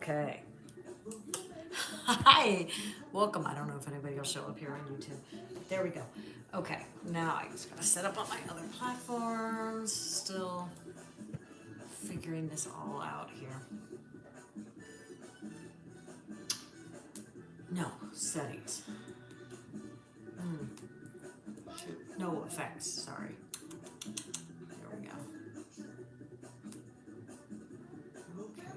Okay. Hi. Welcome. I don't know if anybody will show up here on YouTube. There we go. Okay. Now I just gotta set up on my other platforms. Still figuring this all out here. No. Settings. Shoot. No effects. Sorry. There we go. Okay.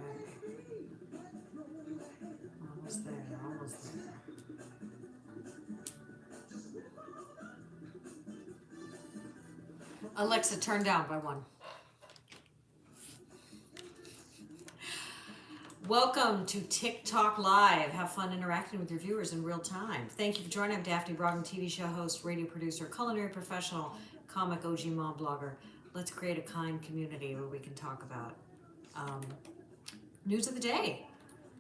Almost there. Almost there. Alexa, turn down by one. Welcome to TikTok Live. Have fun interacting with your viewers in real time. Thank you for joining. I'm Daphne Brogdon, TV show host, radio producer, culinary professional, comic, OG mom blogger. Let's create a kind community where we can talk about news of the day,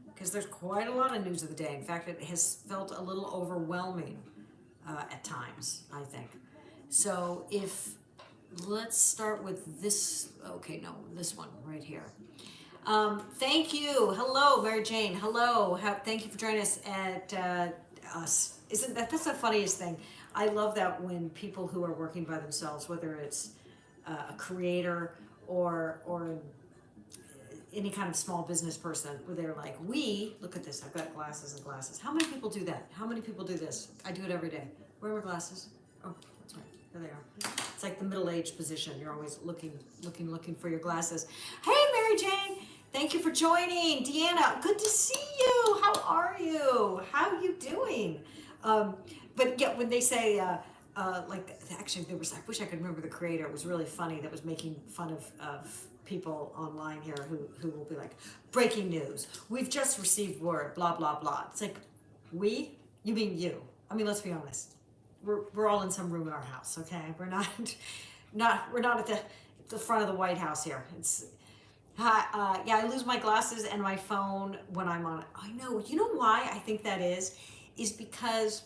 because there's quite a lot of news of the day. In fact, it has felt a little overwhelming at times, I think. So let's start with this. Okay, no, this one right here. Thank you. Hello, Mary Jane. Hello. Thank you for joining us at us. Isn't that's the funniest thing? I love that when people who are working by themselves, whether it's a creator or any kind of small business person, where they're like, "We look at this. I've got glasses and glasses." How many people do that? How many people do this? I do it every day. Where are my glasses? Oh, that's right. There they are. It's like the middle-aged position. You're always looking for your glasses. Hey, Mary Jane. Thank you for joining. Deanna, good to see you. How are you? How are you doing? But yeah, when they say, like, actually, I wish I could remember the creator. It was really funny that was making fun of people online here who will be like, breaking news. We've just received word, blah, blah, blah. It's like, we? You mean you? I mean, let's be honest. We're all in some room in our house, okay? We're not at the front of the White House here. It's yeah, I lose my glasses and my phone when I'm on it. I know. You know why I think that is because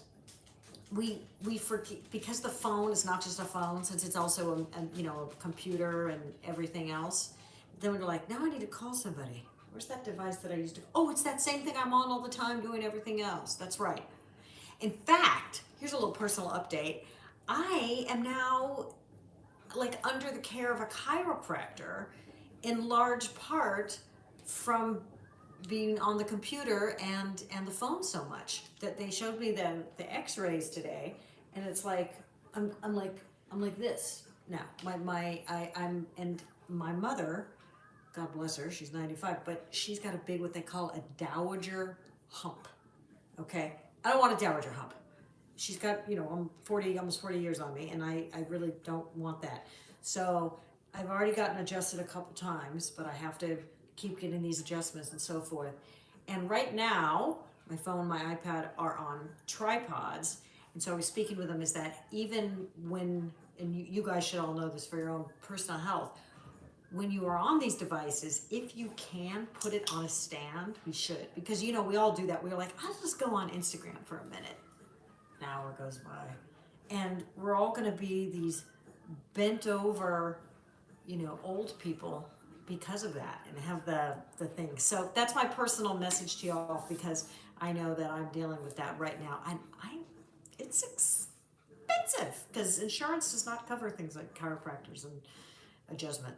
we forget, because the phone is not just a phone, since it's also a computer and everything else. Then we're like, now I need to call somebody. Where's that device that I used to? Oh, it's that same thing I'm on all the time doing everything else. That's right. In fact, here's a little personal update. I am now like under the care of a chiropractor, in large part from being on the computer and the phone so much that they showed me the x-rays today, and it's like I'm like this now. And my mother, God bless her, she's 95, but she's got a big, what they call a dowager hump. Okay, I don't want a dowager hump. She's got, I'm 40, almost 40 years on me, and I really don't want that. So I've already gotten adjusted a couple times, but I have to keep getting these adjustments and so forth. And right now, my phone, my iPad are on tripods. And so I was speaking with them, is that even when, and you guys should all know this for your own personal health, when you are on these devices, if you can put it on a stand, we should. Because, we all do that. We're like, I'll just go on Instagram for a minute. An hour goes by. And we're all going to be these bent over, old people because of that, and have the thing. So that's my personal message to y'all, because I know that I'm dealing with that right now. It's expensive because insurance does not cover things like chiropractors and adjustment.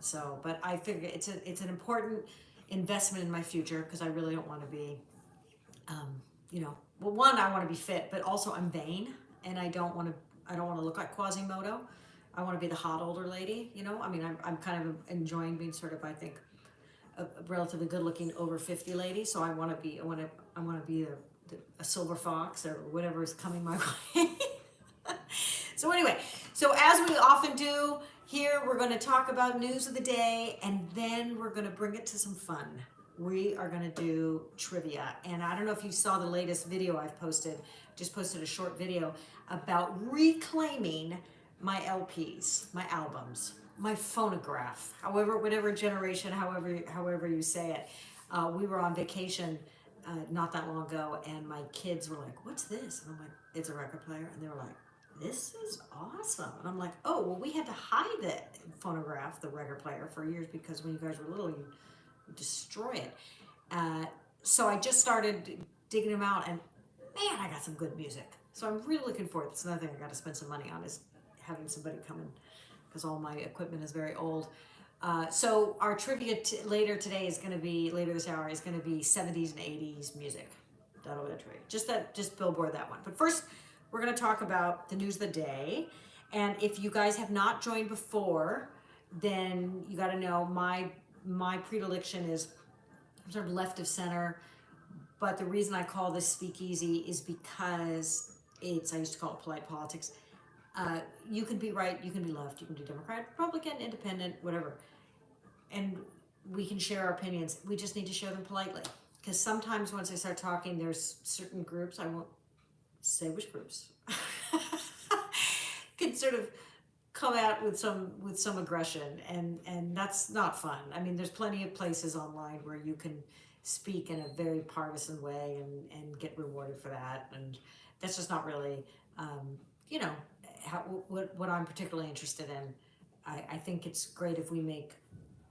So, but I figure it's an important investment in my future, because I really don't want to be, well, one, I want to be fit, but also I'm vain, and I don't want to look like Quasimodo. I want to be the hot older lady, I'm kind of enjoying being sort of, I think, a relatively good looking over 50 lady. So I want to be a silver fox or whatever is coming my way. So anyway, so as we often do here, we're going to talk about news of the day, and then we're going to bring it to some fun. We are going to do trivia. And I don't know if you saw the latest video I've posted. Just posted a short video about reclaiming my LPs, my albums, my phonograph, whatever generation, however you say it. We were on vacation not that long ago, and my kids were like, "What's this?" And I'm like, "It's a record player." And they were like, "This is awesome." And I'm like, "Oh, well, we had to hide the phonograph, the record player, for years, because when you guys were little, you destroy it." Uh, so I just started digging them out, and man, I got some good music. So I'm really looking forward. That's another thing I got to spend some money on is having somebody come in because all my equipment is very old. So our trivia later today is going to be later this hour is going to be 70s and 80s music. That'll be a trivia. Just billboard that one. But first, we're going to talk about the news of the day. And if you guys have not joined before, then you got to know my predilection is sort of left of center. But the reason I call this speakeasy is because I used to call it polite politics. You can be right, you can be left, you can be Democrat, Republican, Independent, whatever. And we can share our opinions. We just need to share them politely. Because sometimes once I start talking, there's certain groups, I won't say which groups, can sort of come out with some aggression, and that's not fun. I mean, there's plenty of places online where you can speak in a very partisan way and get rewarded for that, and that's just not really you know what I'm particularly interested in. I think it's great if we make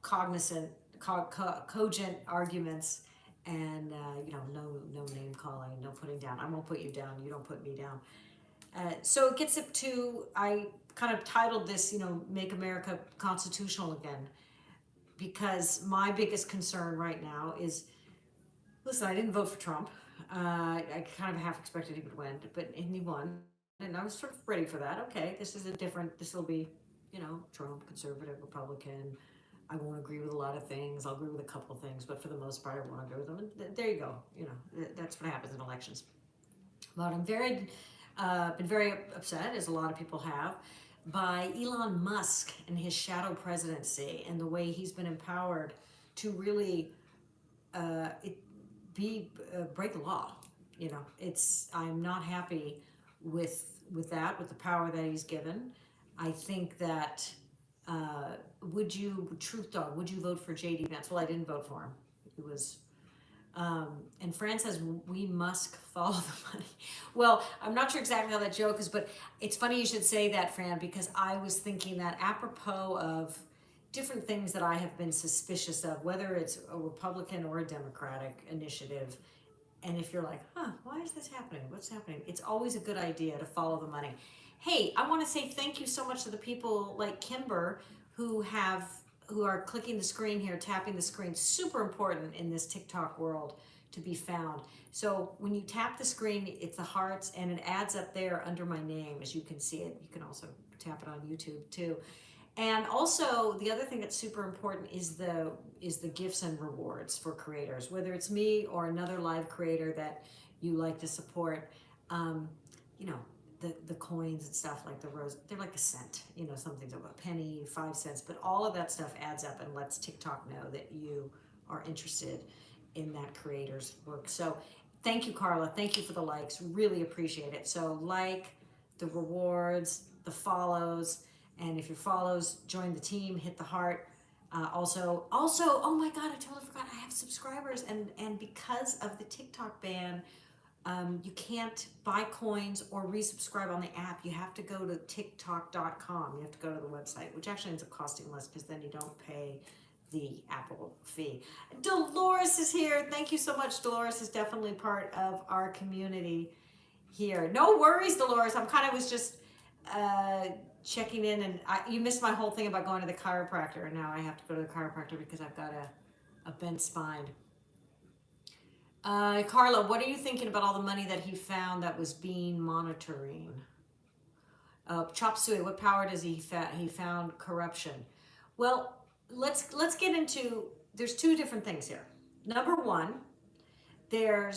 cognizant cogent arguments, and no name calling, no putting down. I won't put you down, you don't put me down. So it gets up to, I kind of titled this, Make America Constitutional Again, because my biggest concern right now is, listen, I didn't vote for Trump. I kind of half expected he would win, and he won. And I was sort of ready for that. Okay, this will be, Trump, conservative, Republican. I won't agree with a lot of things. I'll agree with a couple of things, but for the most part, I won't agree with them. And there you go. That's what happens in elections. But I'm been very upset, as a lot of people have, by Elon Musk and his shadow presidency and the way he's been empowered to really break the law. I'm not happy with with the power that he's given. I think that truth dog, would you vote for JD Vance? Well, I didn't vote for him. It was and Fran says we must follow the money. Well, I'm not sure exactly how that joke is, but it's funny you should say that, Fran, because I was thinking that apropos of different things that I have been suspicious of, whether it's a Republican or a Democratic initiative. And if you're like, why is this happening? What's happening? It's always a good idea to follow the money. Hey, I want to say thank you so much to the people like Kimber who are clicking the screen here, tapping the screen. Super important in this TikTok world to be found. So when you tap the screen, it's the hearts, and it adds up there under my name, as you can see it. You can also tap it on YouTube too. And also, the other thing that's super important is the gifts and rewards for creators, whether it's me or another live creator that you like to support. The coins and stuff, like the rose, they're like a cent. Something's a penny, 5 cents, but all of that stuff adds up and lets TikTok know that you are interested in that creator's work. So thank you, Carla. Thank you for the likes. Really appreciate it. So the rewards, the follows. And if your follows, join the team, hit the heart. Also, oh my God, I totally forgot. I have subscribers, and because of the TikTok ban, you can't buy coins or resubscribe on the app. You have to go to TikTok.com. You have to go to the website, which actually ends up costing less because then you don't pay the Apple fee. Dolores is here. Thank you so much. Dolores is definitely part of our community here. No worries, Dolores. I was just checking in, and you missed my whole thing about going to the chiropractor, and now I have to go to the chiropractor because I've got a bent spine. Carla, what are you thinking about all the money that he found that was being monitoring? Chop Suey, what power does he found corruption? Well, let's get into, there's two different things here. Number one, we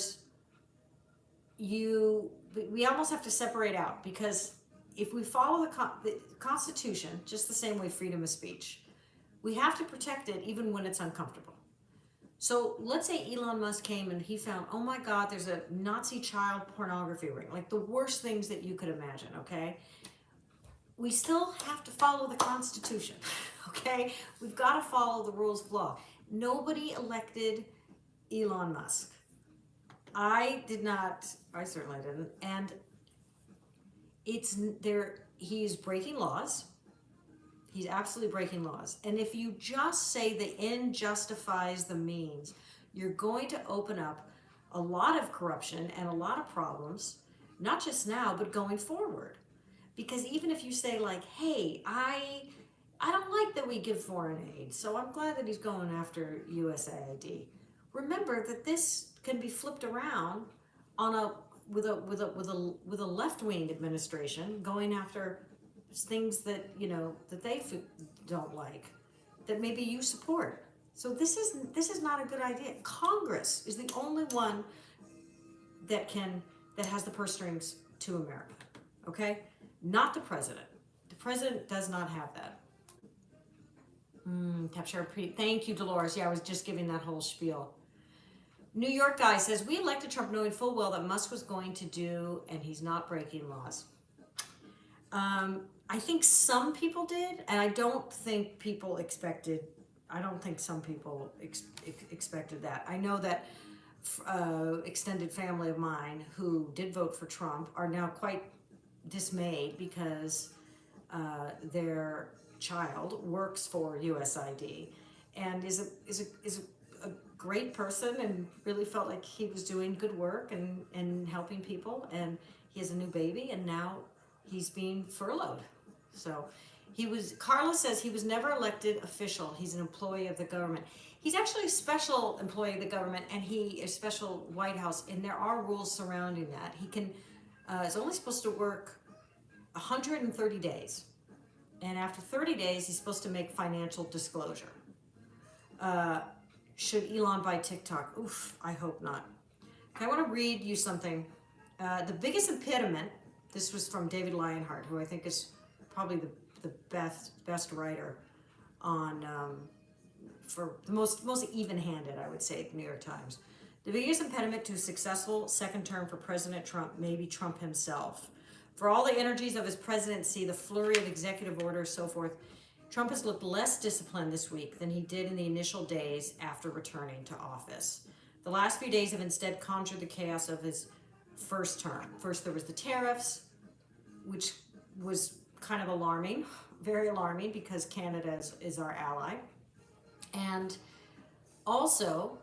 almost have to separate out, because if we follow the Constitution, just the same way freedom of speech, we have to protect it even when it's uncomfortable. So let's say Elon Musk came and he found, oh my God, there's a Nazi child pornography ring, like the worst things that you could imagine, okay? We still have to follow the Constitution, okay? We've got to follow the rules of law. Nobody elected Elon Musk. I certainly didn't. And he's breaking laws. He's absolutely breaking laws. And if you just say the end justifies the means, you're going to open up a lot of corruption and a lot of problems, not just now, but going forward. Because even if you say like, hey, I don't like that we give foreign aid, so I'm glad that he's going after USAID. Remember that this can be flipped around on a with a left-wing administration going after things that that they don't like, that maybe you support. So this is not a good idea. Congress is the only one that has the purse strings to America. Okay, not the president. The president does not have that. Thank you, Dolores. Yeah, I was just giving that whole spiel. New York guy says, we elected Trump knowing full well that Musk was going to do, and he's not breaking laws. I think some people did, and I don't think some people expected that. I know that extended family of mine who did vote for Trump are now quite dismayed because their child works for USAID and is a great person and really felt like he was doing good work and helping people, and he has a new baby and now he's being furloughed. So Carla says he was never elected official. He's an employee of the government. He's actually a special employee of the government, and he is special White House, and there are rules surrounding that. He is only supposed to work 130 days. And after 30 days, he's supposed to make financial disclosure. Should Elon buy TikTok? Oof, I hope not. Okay, I want to read you something. The biggest impediment, this was from David Lionheart, who I think is probably the best writer on, for the most even-handed, I would say, at the New York Times. The biggest impediment to a successful second term for President Trump may be Trump himself. For all the energies of his presidency, the flurry of executive orders, so forth, Trump has looked less disciplined this week than he did in the initial days after returning to office. The last few days have instead conjured the chaos of his first term. First, there was the tariffs, which was kind of alarming, very alarming, because Canada is our ally. And also,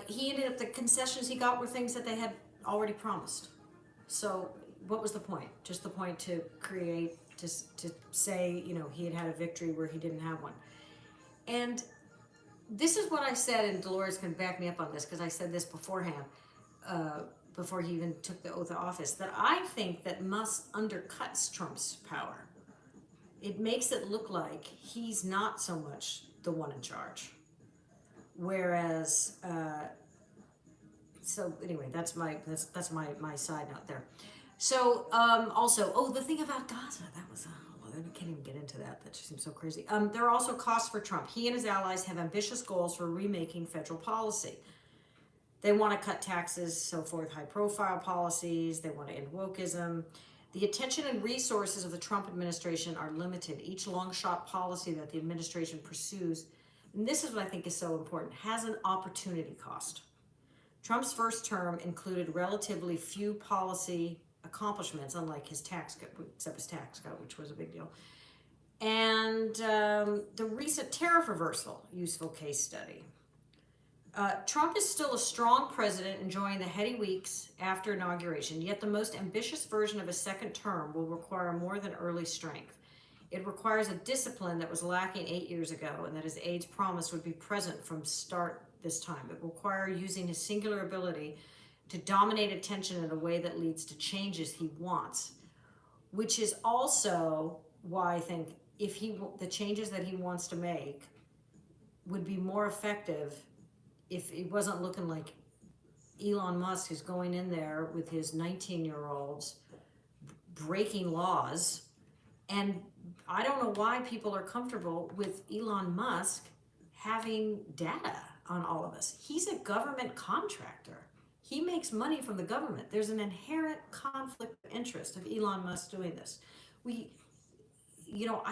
he ended up, the concessions he got were things that they had already promised. So what was the point? Just the point to create, to say, he had a victory where he didn't have one. And this is what I said, and Dolores can back me up on this, because I said this beforehand, before he even took the oath of office, that I think that Musk undercuts Trump's power. It makes it look like he's not so much the one in charge. Whereas, so anyway, that's my side note there. So also, the thing about Gaza, that was, I can't even get into that. That just seems so crazy. There are also costs for Trump. He and his allies have ambitious goals for remaking federal policy. They want to cut taxes, so forth, high-profile policies. They want to end wokeism. The attention and resources of the Trump administration are limited. Each long-shot policy that the administration pursues, and this is what I think is so important, has an opportunity cost. Trump's first term included relatively few policy accomplishments, unlike his tax cut, which was a big deal. And the recent tariff reversal, useful case study. Trump is still a strong president, enjoying the heady weeks after inauguration, yet the most ambitious version of a second term will require more than early strength. It requires a discipline that was lacking 8 years ago, and that his aides promised would be present from start this time. It will require using his singular ability to dominate attention in a way that leads to changes he wants, which is also why I think the changes that he wants to make would be more effective if it wasn't looking like Elon Musk is going in there with his 19-year-olds breaking laws. And I don't know why people are comfortable with Elon Musk having data on all of us. He's a government contractor. He makes money from the government. There's an inherent conflict of interest of Elon Musk doing this.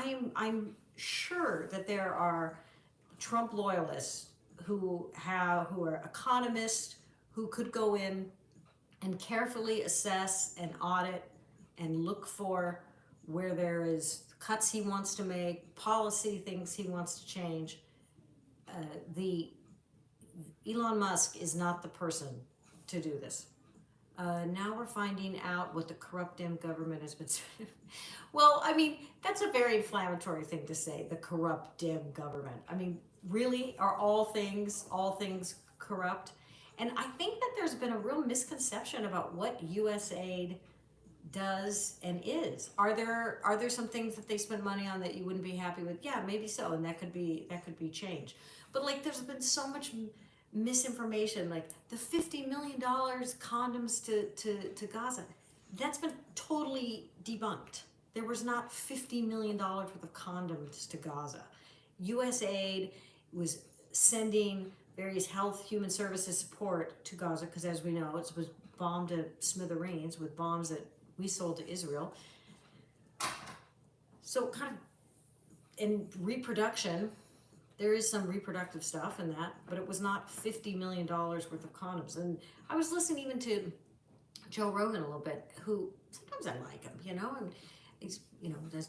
I'm sure that there are Trump loyalists who are economists who could go in and carefully assess and audit and look for where there is cuts he wants to make, policy things he wants to change. Elon Musk is not the person to do this. Now we're finding out what the corrupt dim government has been. Well, I mean, that's a very inflammatory thing to say, the corrupt dim government. I mean, really, are all things corrupt? And I think that there's been a real misconception about what USAID does and is. Are there some things that they spend money on that you wouldn't be happy with? Yeah, maybe so, and that could be changed. But like, there's been so much misinformation, like the $50 million condoms to Gaza. That's been totally debunked. There was not $50 million worth of condoms to Gaza. USAID was sending various health, human services support to Gaza because, as we know, it was bombed to smithereens with bombs that we sold to Israel. So kind of in reproduction, there is some reproductive stuff in that, but it was not $50 million worth of condoms. And I was listening even to Joe Rogan a little bit, who sometimes I like him, and he's,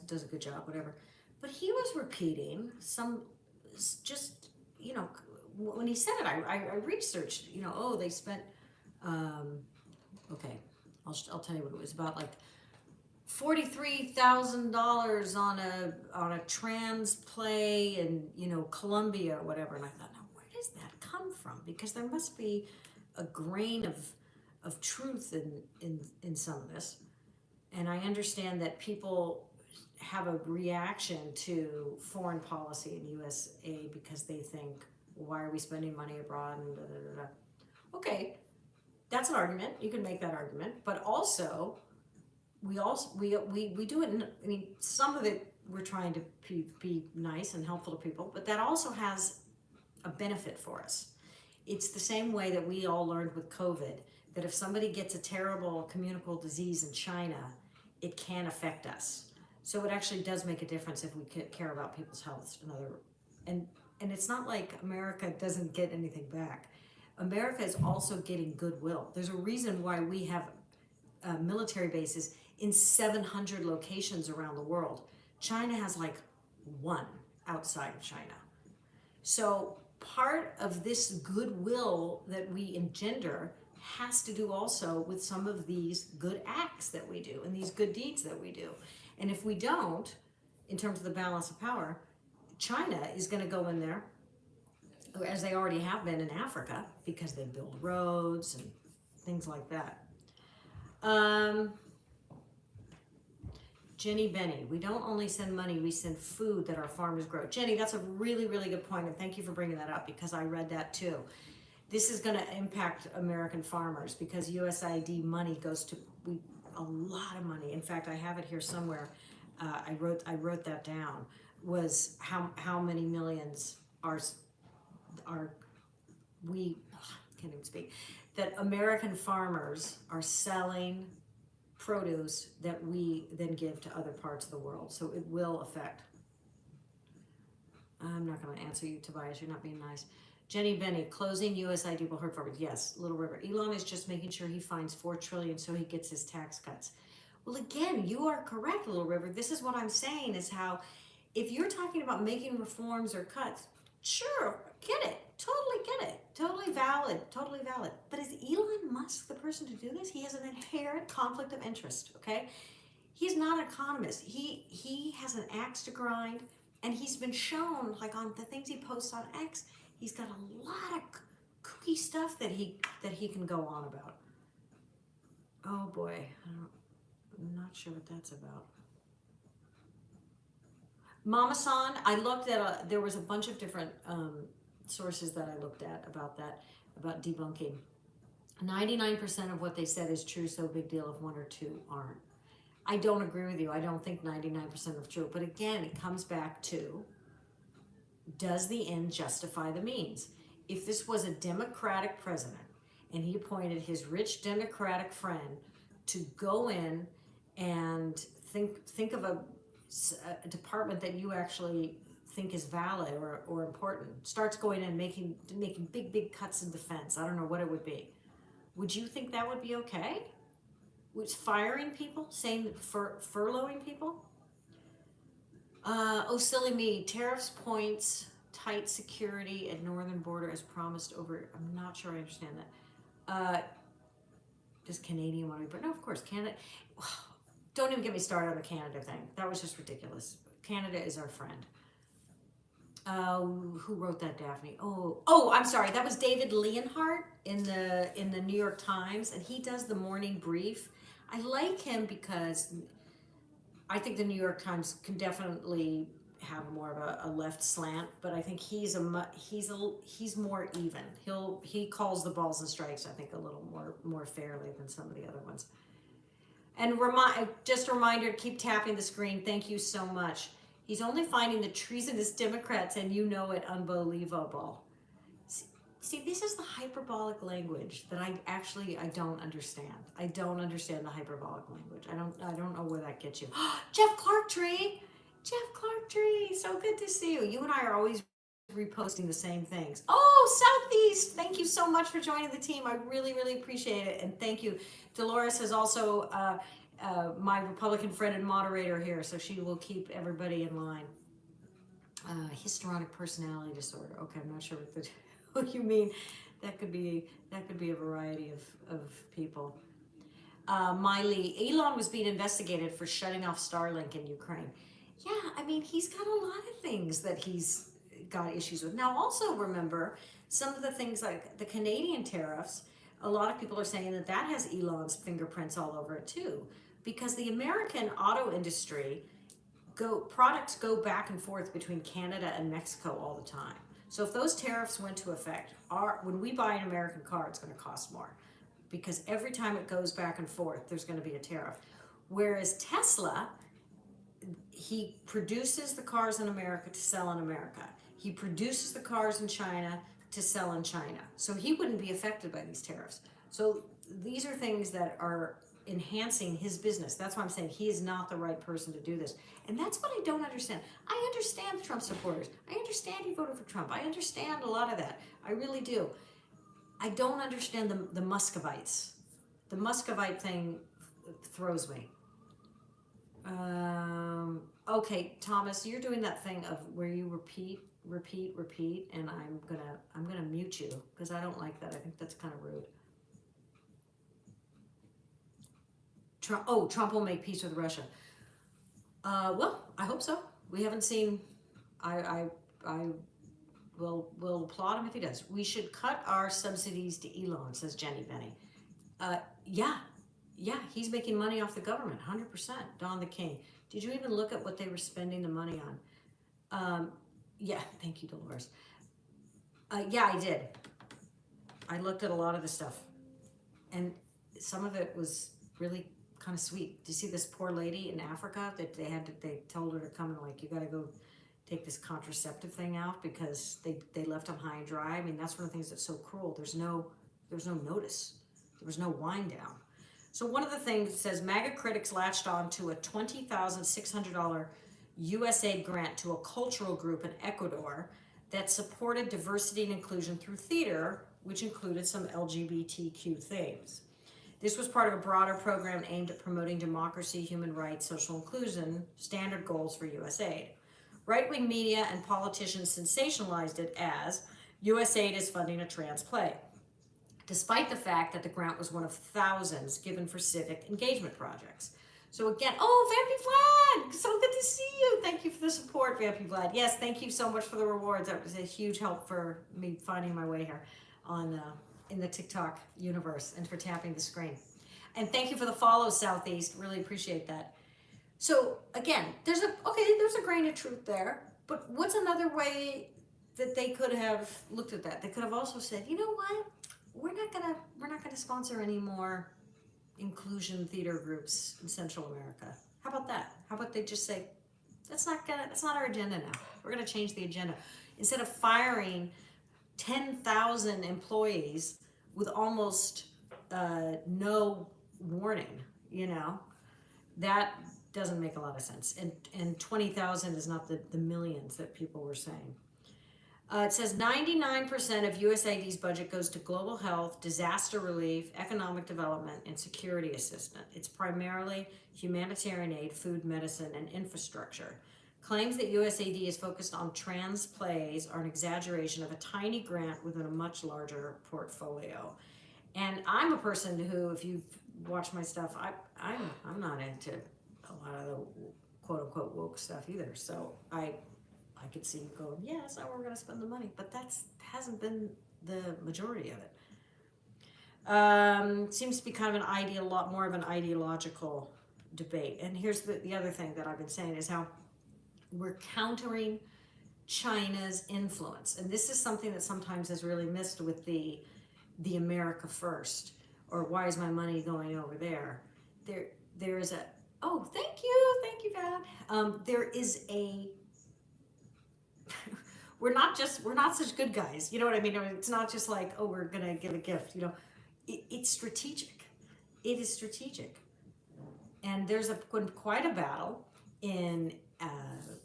does a good job, whatever. But he was repeating some, just, when he said it, I researched, they spent, okay, I'll tell you what it was about, like $43,000 on a trans play in Colombia or whatever, and I thought, now where does that come from? Because there must be a grain of truth in some of this, and I understand that people have a reaction to foreign policy in USA because they think, why are we spending money abroad and da, da, da, da. Okay, that's an argument. You can make that argument, but also we do it. I mean, some of it we're trying to be nice and helpful to people, but that also has a benefit for us. It's the same way that we all learned with COVID that if somebody gets a terrible communicable disease in China, it can affect us. So it actually does make a difference if we care about people's health. And it's not like America doesn't get anything back. America is also getting goodwill. There's a reason why we have military bases in 700 locations around the world. China has like one outside of China. So part of this goodwill that we engender has to do also with some of these good acts that we do and these good deeds that we do. And if we don't, in terms of the balance of power, China is going to go in there, as they already have been in Africa, because they build roads and things like that. Jenny Benny, we don't only send money, we send food that our farmers grow. Jenny, that's a really, really good point, and thank you for bringing that up because I read that too. This is going to impact American farmers because USAID money goes to a lot of money. In fact, I have it here somewhere. I wrote that down. Was how many millions are we can't even speak, that American farmers are selling produce that we then give to other parts of the world. So it will affect. I'm not going to answer you, Tobias. You're not being nice. Jenny Benny, closing USAID will hurt farmers. Yes, Little River. Elon is just making sure he finds $4 trillion so he gets his tax cuts. Well, again, you are correct, Little River. This is what I'm saying is how, if you're talking about making reforms or cuts, sure, get it. Totally get it. Totally valid. Totally valid. But is Elon Musk the person to do this? He has an inherent conflict of interest, okay? He's not an economist. He has an axe to grind, and he's been shown, like on the things he posts on X, he's got a lot of kooky stuff that he can go on about. Oh boy, I'm not sure what that's about. Mama San, I looked at there was a bunch of different sources that I looked at about that, about debunking. 99% of what they said is true, so big deal if 1 or 2 aren't. I don't agree with you. I don't think 99% of true. But again, it comes back to, does the end justify the means? If this was a Democratic president and he appointed his rich Democratic friend to go in and think of a department that you actually think is valid or important, starts going in and making big cuts in defense, I don't know what it would be. Would you think that would be okay? Was firing people, saying furloughing people? Oh, silly me. Tariffs points tight security at northern border as promised over. I'm not sure I understand that. Does Canadian want to be? But no, of course, Canada. Don't even get me started on the Canada thing. That was just ridiculous. Canada is our friend. Who wrote that, Daphne? Oh, I'm sorry. That was David Leonhardt in the New York Times, and he does the morning brief. I like him because I think the New York Times can definitely have more of a left slant, but I think he's more even. He calls the balls and strikes, I think, a little more fairly than some of the other ones. And just a reminder to keep tapping the screen. Thank you so much. He's only finding the treasonous Democrats, and you know it, unbelievable. See, this is the hyperbolic language that I don't understand. I don't understand the hyperbolic language. I don't know where that gets you. Jeff Clarktree, so good to see you. You and I are always reposting the same things. Oh, Southeast, thank you so much for joining the team. I really, really appreciate it, and thank you. Dolores is also my Republican friend and moderator here, so she will keep everybody in line. Histrionic personality disorder. Okay, I'm not sure what you mean. That could be a variety of people. Miley, Elon was being investigated for shutting off Starlink in Ukraine. Yeah, I mean, he's got a lot of things that he's got issues with. Now, also remember some of the things like the Canadian tariffs. A lot of people are saying that has Elon's fingerprints all over it too, because the American auto industry products go back and forth between Canada and Mexico all the time. So if those tariffs went to effect, when we buy an American car, it's going to cost more, because every time it goes back and forth, there's going to be a tariff. Whereas Tesla, he produces the cars in America to sell in America. He produces the cars in China to sell in China. So he wouldn't be affected by these tariffs. So these are things that are enhancing his business. That's why I'm saying he is not the right person to do this. And that's what I don't understand. I understand the Trump supporters. I understand he voted for Trump. I understand a lot of that. I really do. I don't understand the Muscovites. The Muscovite thing throws me. Okay, Thomas, you're doing that thing of where you repeat, and I'm gonna mute you because I don't like that. I think that's kind of rude. Trump will make peace with Russia. Well, I hope so. We haven't seen. I will applaud him if he does. We should cut our subsidies to Elon, says Jenny Benny. Yeah, he's making money off the government, 100%. Don the King. Did you even look at what they were spending the money on? Yeah, thank you, Dolores. Yeah, I did. I looked at a lot of the stuff, and some of it was really kind of sweet. Do you see this poor lady in Africa that they told her to come and like, you got to go take this contraceptive thing out because they left them high and dry. I mean, that's one of the things that's so cruel. There's no notice. There was no wind down. So one of the things it says, MAGA critics latched on to a $20,600 USAID grant to a cultural group in Ecuador that supported diversity and inclusion through theater, which included some LGBTQ themes. This was part of a broader program aimed at promoting democracy, human rights, social inclusion, standard goals for USAID. Right-wing media and politicians sensationalized it as USAID is funding a trans play, despite the fact that the grant was one of thousands given for civic engagement projects. So again, Vampy Vlad, so good to see you. Thank you for the support, Vampy Vlad. Yes, thank you so much for the rewards. That was a huge help for me finding my way here in the TikTok universe and for tapping the screen. And thank you for the follow, Southeast. Really appreciate that. So again, there's a grain of truth there, but what's another way that they could have looked at that? They could have also said, you know what? We're not gonna sponsor any more inclusion theater groups in Central America. How about that? How about they just say, that's not our agenda now. We're gonna change the agenda. Instead of firing 10,000 employees with almost no warning, that doesn't make a lot of sense. And 20,000 is not the millions that people were saying. It says 99% of USAID's budget goes to global health, disaster relief, economic development, and security assistance. It's primarily humanitarian aid, food, medicine, and infrastructure. Claims that USAID is focused on trans plays are an exaggeration of a tiny grant within a much larger portfolio. And I'm a person who, if you've watched my stuff, I'm not into a lot of the quote unquote woke stuff either. So I could see you going, yeah, that's not where we're going to spend the money, but hasn't been the majority of it. Seems to be kind of a lot more of an ideological debate. And here's the other thing that I've been saying is how we're countering China's influence. And this is something that sometimes is really missed with the America first, or why is my money going over there? There is a, oh, thank you, Dad. There is a, we're not such good guys. You know what I mean? It's not just like, oh, we're going to give a gift, you know. It's strategic. It is strategic. And there's been quite a battle in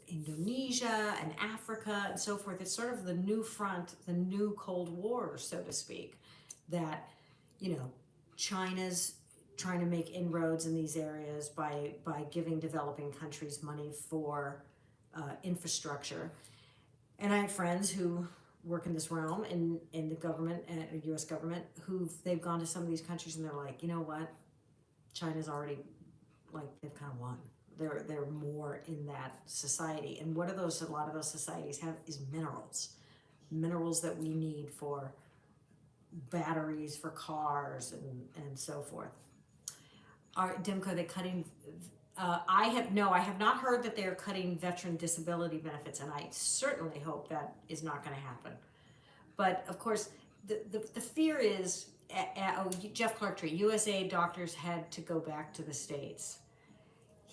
Indonesia and Africa and so forth. It's sort of the new front, the new Cold War, so to speak, that, you know, China's trying to make inroads in these areas by giving developing countries money for infrastructure. And I have friends who work in this realm in the government, U.S. government, they've gone to some of these countries and they're like, you know what, China's already, like, they've kind of won. They're more in that society. And what are those? A lot of those societies have is minerals that we need for batteries for cars and so forth. Dimko, are they cutting? I have not heard that they are cutting veteran disability benefits, and I certainly hope that is not going to happen. But of course, the fear is, Jeff Clarktree, USAID doctors had to go back to the States.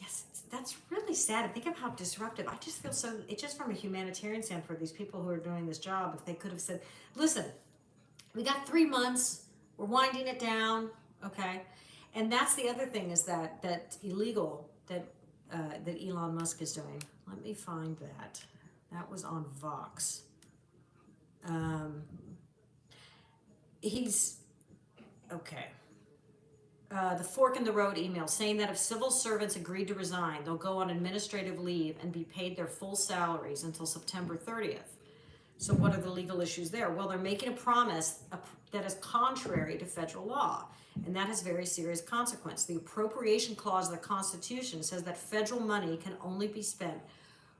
Yes, that's really sad. Think of how disruptive. I just feel so, it's just from a humanitarian standpoint, these people who are doing this job, if they could have said, listen, we got 3 months, we're winding it down, okay? And that's the other thing is that illegal that Elon Musk is doing. Let me find that. That was on Vox. He's, okay. The fork in the road email saying that if civil servants agreed to resign, they'll go on administrative leave and be paid their full salaries until September 30th. So what are the legal issues there? Well, they're making a promise that is contrary to federal law, and that has very serious consequence. The appropriation clause of the Constitution says that federal money can only be spent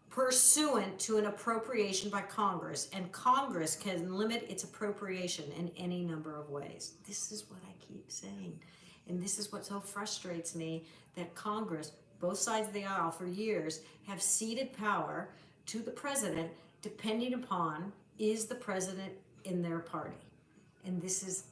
pursuant to an appropriation by Congress, and Congress can limit its appropriation in any number of ways. This is what I keep saying. And this is what so frustrates me, that Congress, both sides of the aisle for years, have ceded power to the president depending upon, is the president in their party? And this is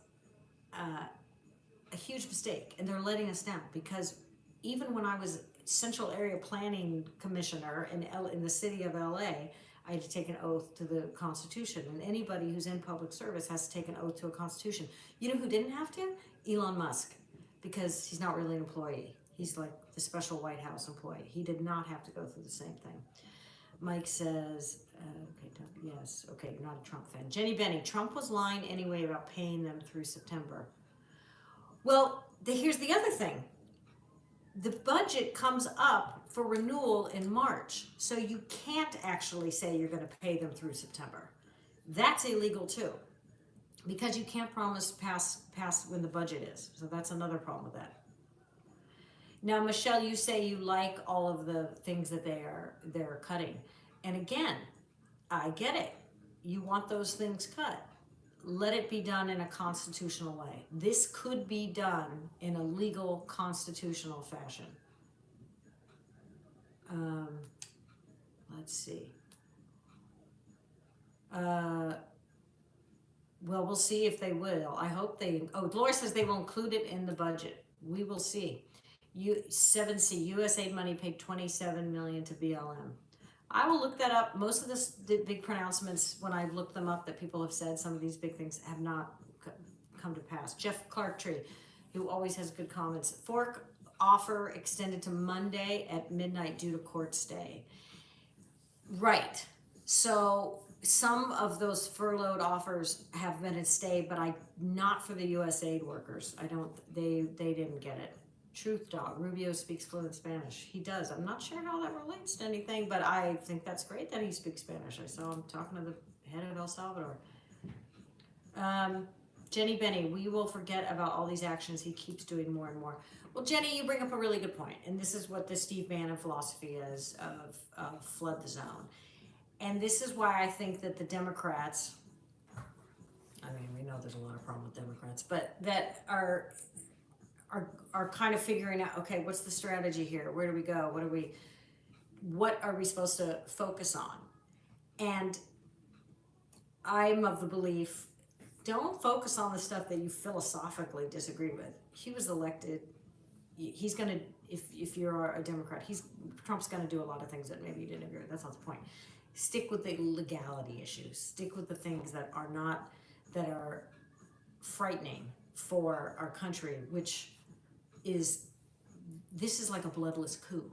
a huge mistake. And they're letting us down, because even when I was Central Area Planning Commissioner in the city of LA, I had to take an oath to the Constitution. And anybody who's in public service has to take an oath to a Constitution. You know who didn't have to? Elon Musk. Because he's not really an employee. He's like the special White House employee. He did not have to go through the same thing. Mike says, yes, okay, you're not a Trump fan. Jenny Benny, Trump was lying anyway about paying them through September. Well, here's the other thing. The budget comes up for renewal in March, so you can't actually say you're going to pay them through September. That's illegal too, because you can't promise pass when the budget is. So that's another problem with that. Now, Michelle, you say you like all of the things that they're cutting. And again, I get it. You want those things cut. Let it be done in a constitutional way. This could be done in a legal, constitutional fashion. Let's see. Well, we'll see if they will. I hope they, Laura says they will include it in the budget. We will see. 7C, USAID money paid $27 million to BLM. I will look that up. Most of the big pronouncements, when I've looked them up, that people have said some of these big things have not come to pass. Jeff Clarktree, who always has good comments. Fork offer extended to Monday at midnight due to court stay. Right. So some of those furloughed offers have been stayed, but not for the USAID workers. They didn't get it. Truth Dog. Rubio speaks fluent Spanish. He does. I'm not sure how that relates to anything, but I think that's great that he speaks Spanish. I saw him talking to the head of El Salvador. Jenny Benny, we will forget about all these actions. He keeps doing more and more. Well, Jenny, you bring up a really good point, and this is what the Steve Bannon philosophy is of flood the zone. And this is why I think that the Democrats, I mean, we know there's a lot of problem with Democrats, but that are kind of figuring out, okay, what's the strategy here? Where do we go? What are we supposed to focus on? And I'm of the belief, don't focus on the stuff that you philosophically disagree with. He was elected. He's gonna, if you're a Democrat, Trump's gonna do a lot of things that maybe you didn't agree with. That's not the point. Stick with the legality issues. Stick with the things that are frightening for our country, which is, this is like a bloodless coup.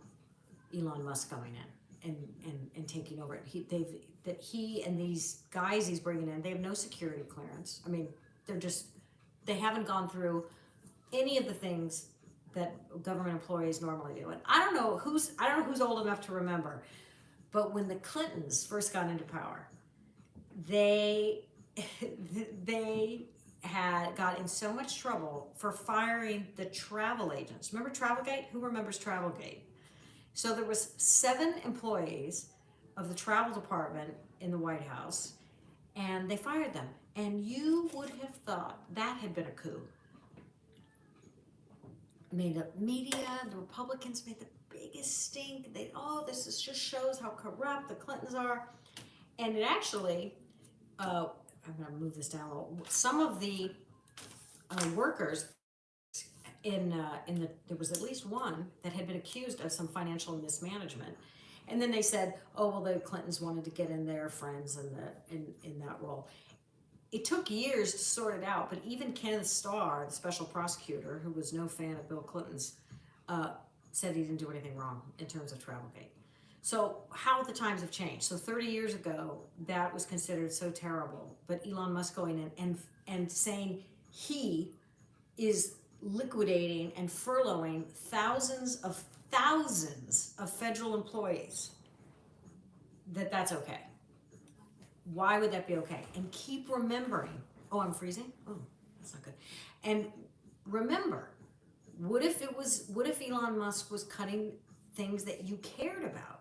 Elon Musk coming in and taking over it. He and these guys he's bringing in, they have no security clearance. I mean, they haven't gone through any of the things that government employees normally do. And I don't know who's old enough to remember, but when the Clintons first got into power, they got in so much trouble for firing the travel agents. Remember Travelgate? Who remembers Travelgate? So there was 7 employees of the travel department in the White House, and they fired them. And you would have thought that had been a coup. Made up media, the Republicans made the biggest stink. This just shows how corrupt the Clintons are. And it actually, I'm going to move this down a little. Some of the workers there was at least one that had been accused of some financial mismanagement, and then they said, oh well, the Clintons wanted to get in their friends in that role. It took years to sort it out, but even Kenneth Starr, the special prosecutor, who was no fan of Bill Clinton's, said he didn't do anything wrong in terms of Travelgate. So how the times have changed. So 30 years ago, that was considered so terrible, but Elon Musk going in and saying he is liquidating and furloughing thousands of federal employees, that's okay. Why would that be okay? And keep remembering, oh, I'm freezing? Oh, that's not good. And remember, what if Elon Musk was cutting things that you cared about?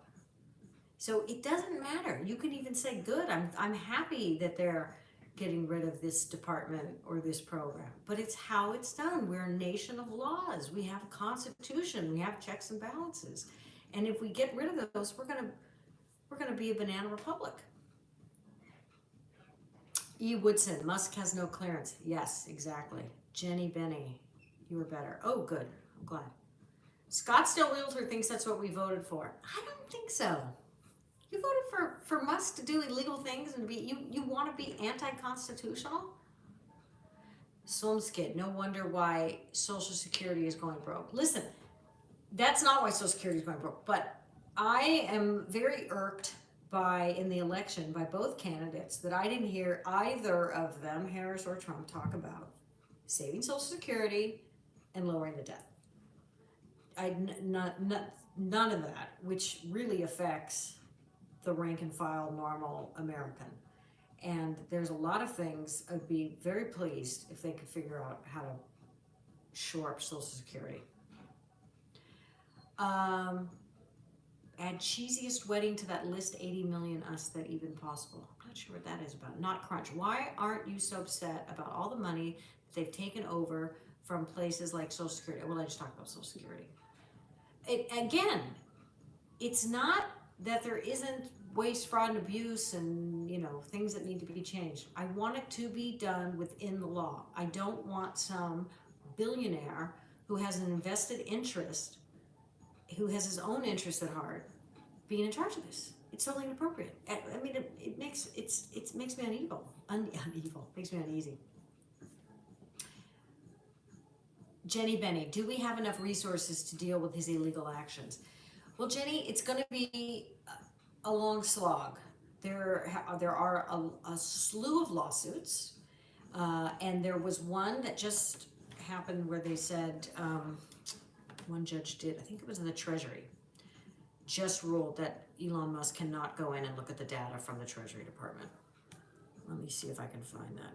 So it doesn't matter. You can even say, good, I'm happy that they're getting rid of this department or this program, but it's how it's done. We're a nation of laws. We have a constitution. We have checks and balances, and if we get rid of those, we're gonna be a banana republic. E. Woodson, Musk has no clearance. Yes, exactly. Jenny Benny, you were better. Oh, good. I'm glad. Scottsdale Realtor thinks that's what we voted for. I don't think so. You voted for Musk to do illegal things and you want to be anti-constitutional? Slumskid, no wonder why Social Security is going broke. Listen, that's not why Social Security is going broke, but I am very irked in the election by both candidates that I didn't hear either of them, Harris or Trump, talk about saving Social Security and lowering the debt. None of that, which really affects the rank and file normal American. And there's a lot of things I'd be very pleased if they could figure out how to shore up Social Security. Add cheesiest wedding to that list, 80 million us that even possible. I'm not sure what that is about. Not Crunch. Why aren't you so upset about all the money that they've taken over from places like Social Security? Well, I just talked about Social Security. It's not that there isn't waste, fraud, and abuse and, things that need to be changed. I want it to be done within the law. I don't want some billionaire who has an invested interest, who has his own interest at heart, being in charge of this. It's totally inappropriate. I mean, it makes me uneasy. Makes me uneasy. Jenny Benny, do we have enough resources to deal with his illegal actions? Well, Jenny, it's going to be a long slog. There are a slew of lawsuits, and there was one that just happened where they said, one judge did, I think it was in the Treasury, just ruled that Elon Musk cannot go in and look at the data from the Treasury Department. Let me see if I can find that.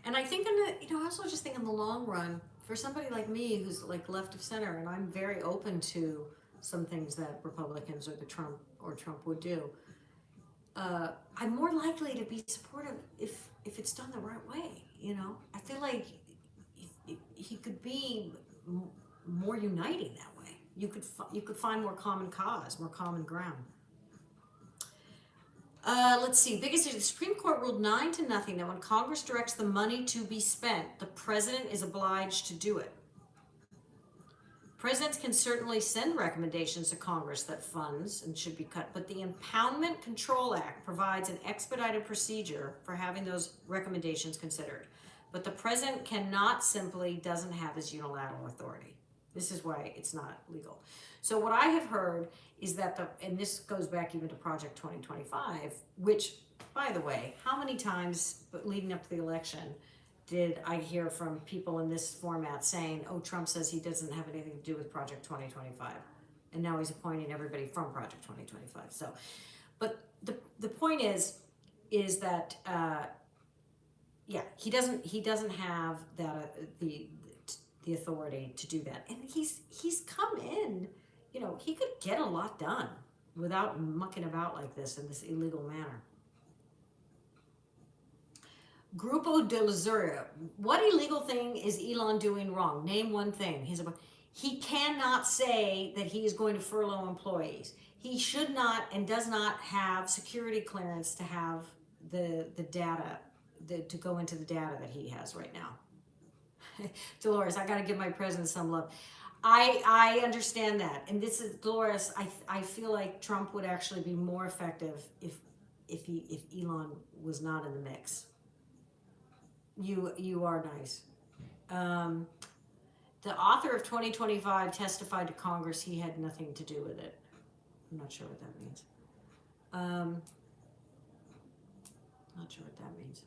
And I think I also just think in the long run, for somebody like me who's like left of center, and I'm very open to some things that Republicans or Trump would do, I'm more likely to be supportive if it's done the right way. I feel like he could be more uniting that way. You could find more common cause, more common ground. Let's see. Biggest issue. The Supreme Court ruled 9-0 that when Congress directs the money to be spent, the president is obliged to do it. Presidents can certainly send recommendations to Congress that funds and should be cut, but the Impoundment Control Act provides an expedited procedure for having those recommendations considered. But the president doesn't have his unilateral authority. This is why it's not legal. So what I have heard is that and this goes back even to Project 2025, which, by the way, how many times leading up to the election did I hear from people in this format saying, oh, Trump says he doesn't have anything to do with Project 2025. And now he's appointing everybody from Project 2025. So, but the point is that, he doesn't have that, the authority to do that. And he's come in, he could get a lot done without mucking about like this in this illegal manner. Grupo de Lazura, what illegal thing is Elon doing wrong? Name one thing. He cannot say that he is going to furlough employees. He should not and does not have security clearance to have the data, to go into the data that he has right now. Dolores, I got to give my president some love. I understand that. And this is, Dolores, I feel like Trump would actually be more effective if Elon was not in the mix. You are nice. The author of 2025 testified to Congress he had nothing to do with it. I'm not sure what that means. Not sure what that means.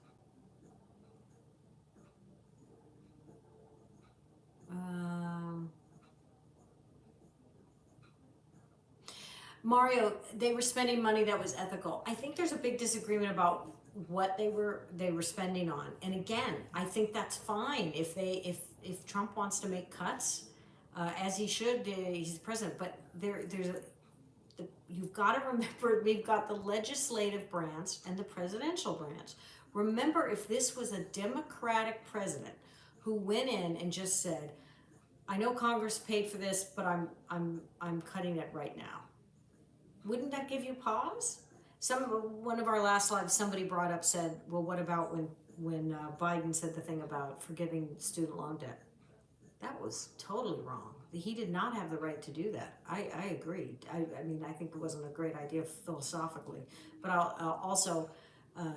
Mario, they were spending money that was ethical. I think there's a big disagreement about what they were spending on. And again, I think that's fine if Trump wants to make cuts, as he should. He's the president. But you've got to remember, we've got the legislative branch and the presidential branch. Remember, if this was a Democratic president who went in and just said, I know Congress paid for this, but I'm cutting it right now, wouldn't that give you pause? One of our last lives, somebody said, well, what about when Biden said the thing about forgiving student loan debt? That was totally wrong. He did not have the right to do that. I agree. I mean, I think it wasn't a great idea philosophically, but I'll also,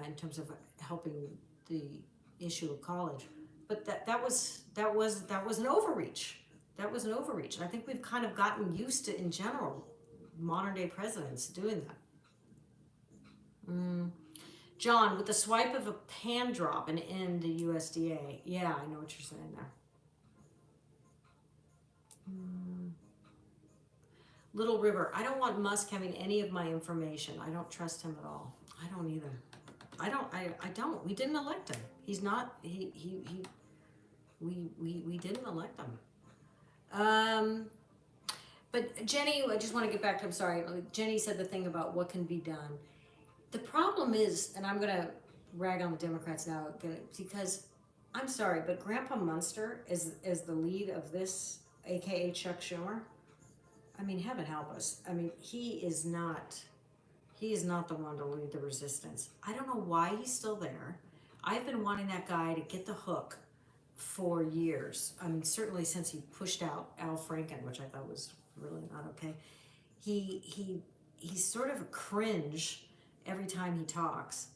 in terms of helping the issue of college, but that was an overreach. That was an overreach. And I think we've kind of gotten used to, in general, modern day presidents doing that. John, with the swipe of a pan drop and end the USDA. Yeah, I know what you're saying there. Little River, I don't want Musk having any of my information. I don't trust him at all. I don't either. I don't. We didn't elect him. He's not. We didn't elect him. But Jenny, I just want to get back to. I'm sorry. Jenny said the thing about what can be done. The problem is, and I'm going to rag on the Democrats now because I'm sorry, but Grandpa Munster is the lead of this, aka Chuck Schumer. I mean, heaven help us. I mean, he is not the one to lead the resistance. I don't know why he's still there. I've been wanting that guy to get the hook for years. I mean, certainly since he pushed out Al Franken, which I thought was really not okay. He's sort of a cringe every time he talks,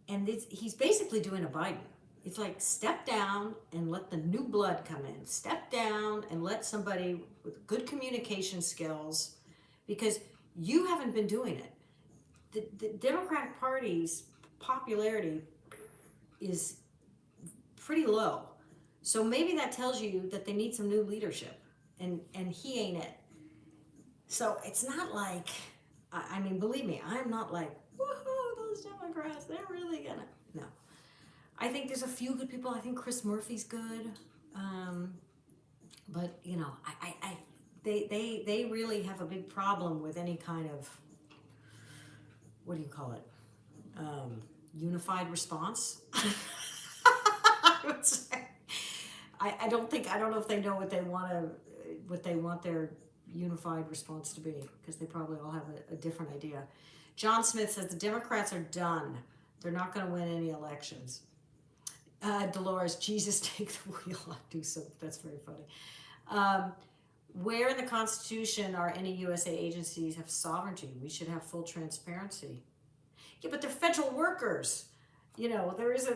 and he's basically doing a Biden. It's like, step down and let the new blood come in. Step down and let somebody with good communication skills, because you haven't been doing it. The Democratic Party's popularity is pretty low. So maybe that tells you that they need some new leadership, and he ain't it. So it's not like, I mean, believe me, I'm not like, woohoo, those Democrats, they're really gonna. No. I think there's a few good people. I think Chris Murphy's good. But, you know, they really have a big problem with any kind of, what do you call it? Unified response. I would say. I don't know if they know what they want their unified response to be, because they probably all have a different idea. John Smith says the Democrats are done. They're not going to win any elections. Dolores, Jesus, take the wheel. I do so. That's very funny. Where in the Constitution are any USA agencies have sovereignty? We should have full transparency. Yeah, but they're federal workers. You know, there is I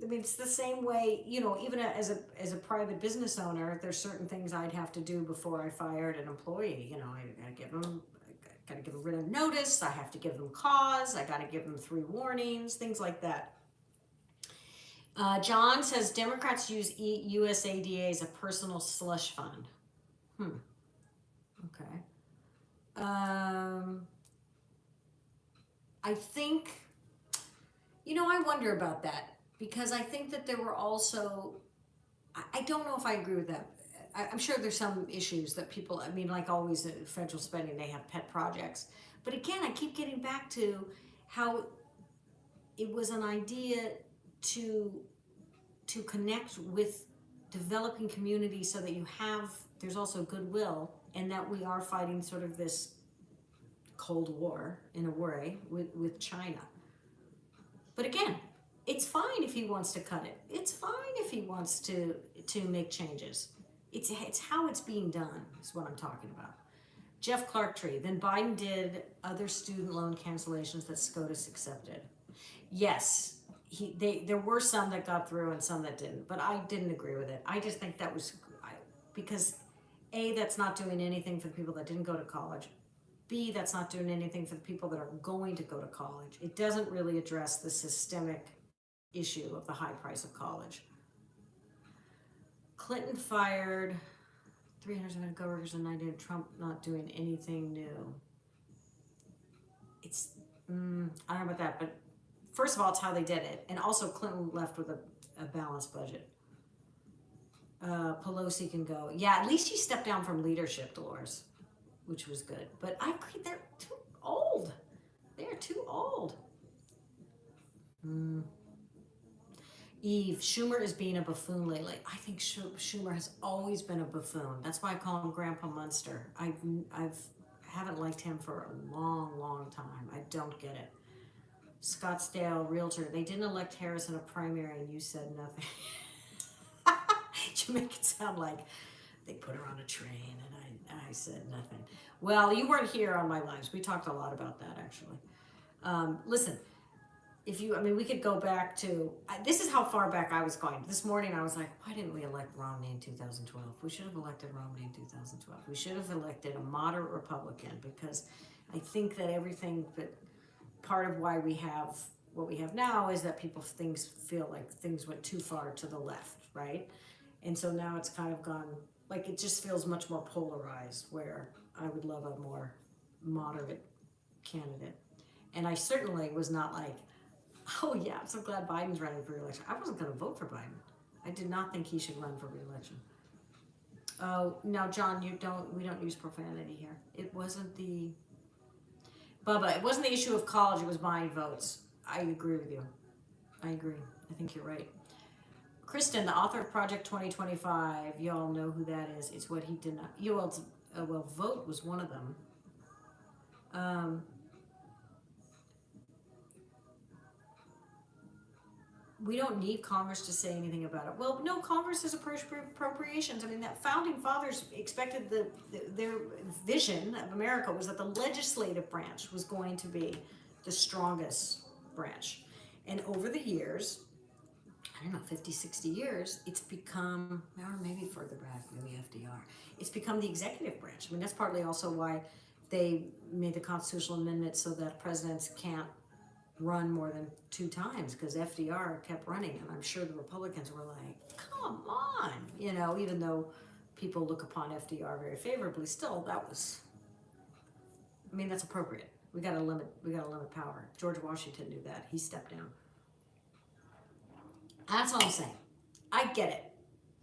mean, it's the same way, you know, even as a private business owner, there's certain things I'd have to do before I fired an employee. You know, I gotta give them written notice. I have to give them cause. I gotta give them 3 warnings, things like that. John says Democrats use USAID as a personal slush fund. Okay. I think, you know, I wonder about that, because I think that there were also, I don't know if I agree with that. I'm sure there's some issues that people, I mean, like always, federal spending, they have pet projects. But again, I keep getting back to how it was an idea to connect with developing communities so that there's also goodwill, and that we are fighting sort of this Cold War in a way with China. But again, it's fine if he wants to cut it. It's fine if he wants to make changes. It's how it's being done is what I'm talking about. Jeff Clarktree, then Biden did other student loan cancellations that SCOTUS accepted. Yes, there were some that got through and some that didn't, but I didn't agree with it. I just think that was, because A, that's not doing anything for the people that didn't go to college. B, that's not doing anything for the people that are going to go to college. It doesn't really address the systemic issue of the high price of college. Clinton fired 300 coworkers and 90, Trump not doing anything new. It's, I don't know about that, but first of all, it's how they did it. And also Clinton left with a balanced budget. Pelosi can go. Yeah, at least she stepped down from leadership, Dolores, which was good. But I agree, they're too old. They're too old. Eve, Schumer is being a buffoon lately. I think Schumer has always been a buffoon. That's why I call him Grandpa Munster. I haven't liked him for a long, long time. I don't get it. Scottsdale Realtor, they didn't elect Harris in a primary and you said nothing. You make it sound like they put her on a train and I said nothing. Well, you weren't here on my lives. We talked a lot about that, actually. Listen, we could go back to, this is how far back I was going. This morning I was like, why didn't we elect Romney in 2012? We should have elected Romney in 2012. We should have elected a moderate Republican, because I think that part of why we have what we have now is that things feel like things went too far to the left, right? And so now it's kind of gone, like it just feels much more polarized, where I would love a more moderate candidate. And I certainly was not like, oh yeah, I'm so glad Biden's running for re-election. I wasn't going to vote for Biden. I did not think he should run for re-election. Oh, now John, we don't use profanity here. It wasn't the issue of college, it was buying votes. I agree with you. I agree. I think you're right. Kristen, the author of Project 2025, y'all know who that is. It's what he did not, vote was one of them. We don't need Congress to say anything about it. Well, no, Congress is appropriations. I mean, that founding fathers expected their vision of America was that the legislative branch was going to be the strongest branch. And over the years, I don't know, 50, 60 years, it's become, or maybe further back, maybe FDR, it's become the executive branch. I mean, that's partly also why they made the constitutional amendment so that presidents can't run more than 2 times because FDR kept running, and I'm sure the Republicans were like, "Come on," even though people look upon FDR very favorably, still that was, I mean, that's appropriate. We got to limit power. George Washington knew that. He stepped down. That's all I'm saying. I get it.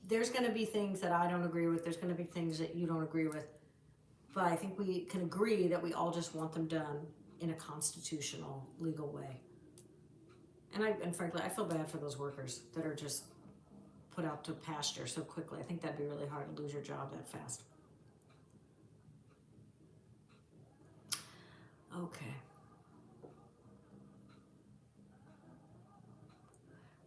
There's going to be things that I don't agree with. There's going to be things that you don't agree with. But I think we can agree that we all just want them done in a constitutional, legal way. And frankly, I feel bad for those workers that are just put out to pasture so quickly. I think that'd be really hard to lose your job that fast. Okay.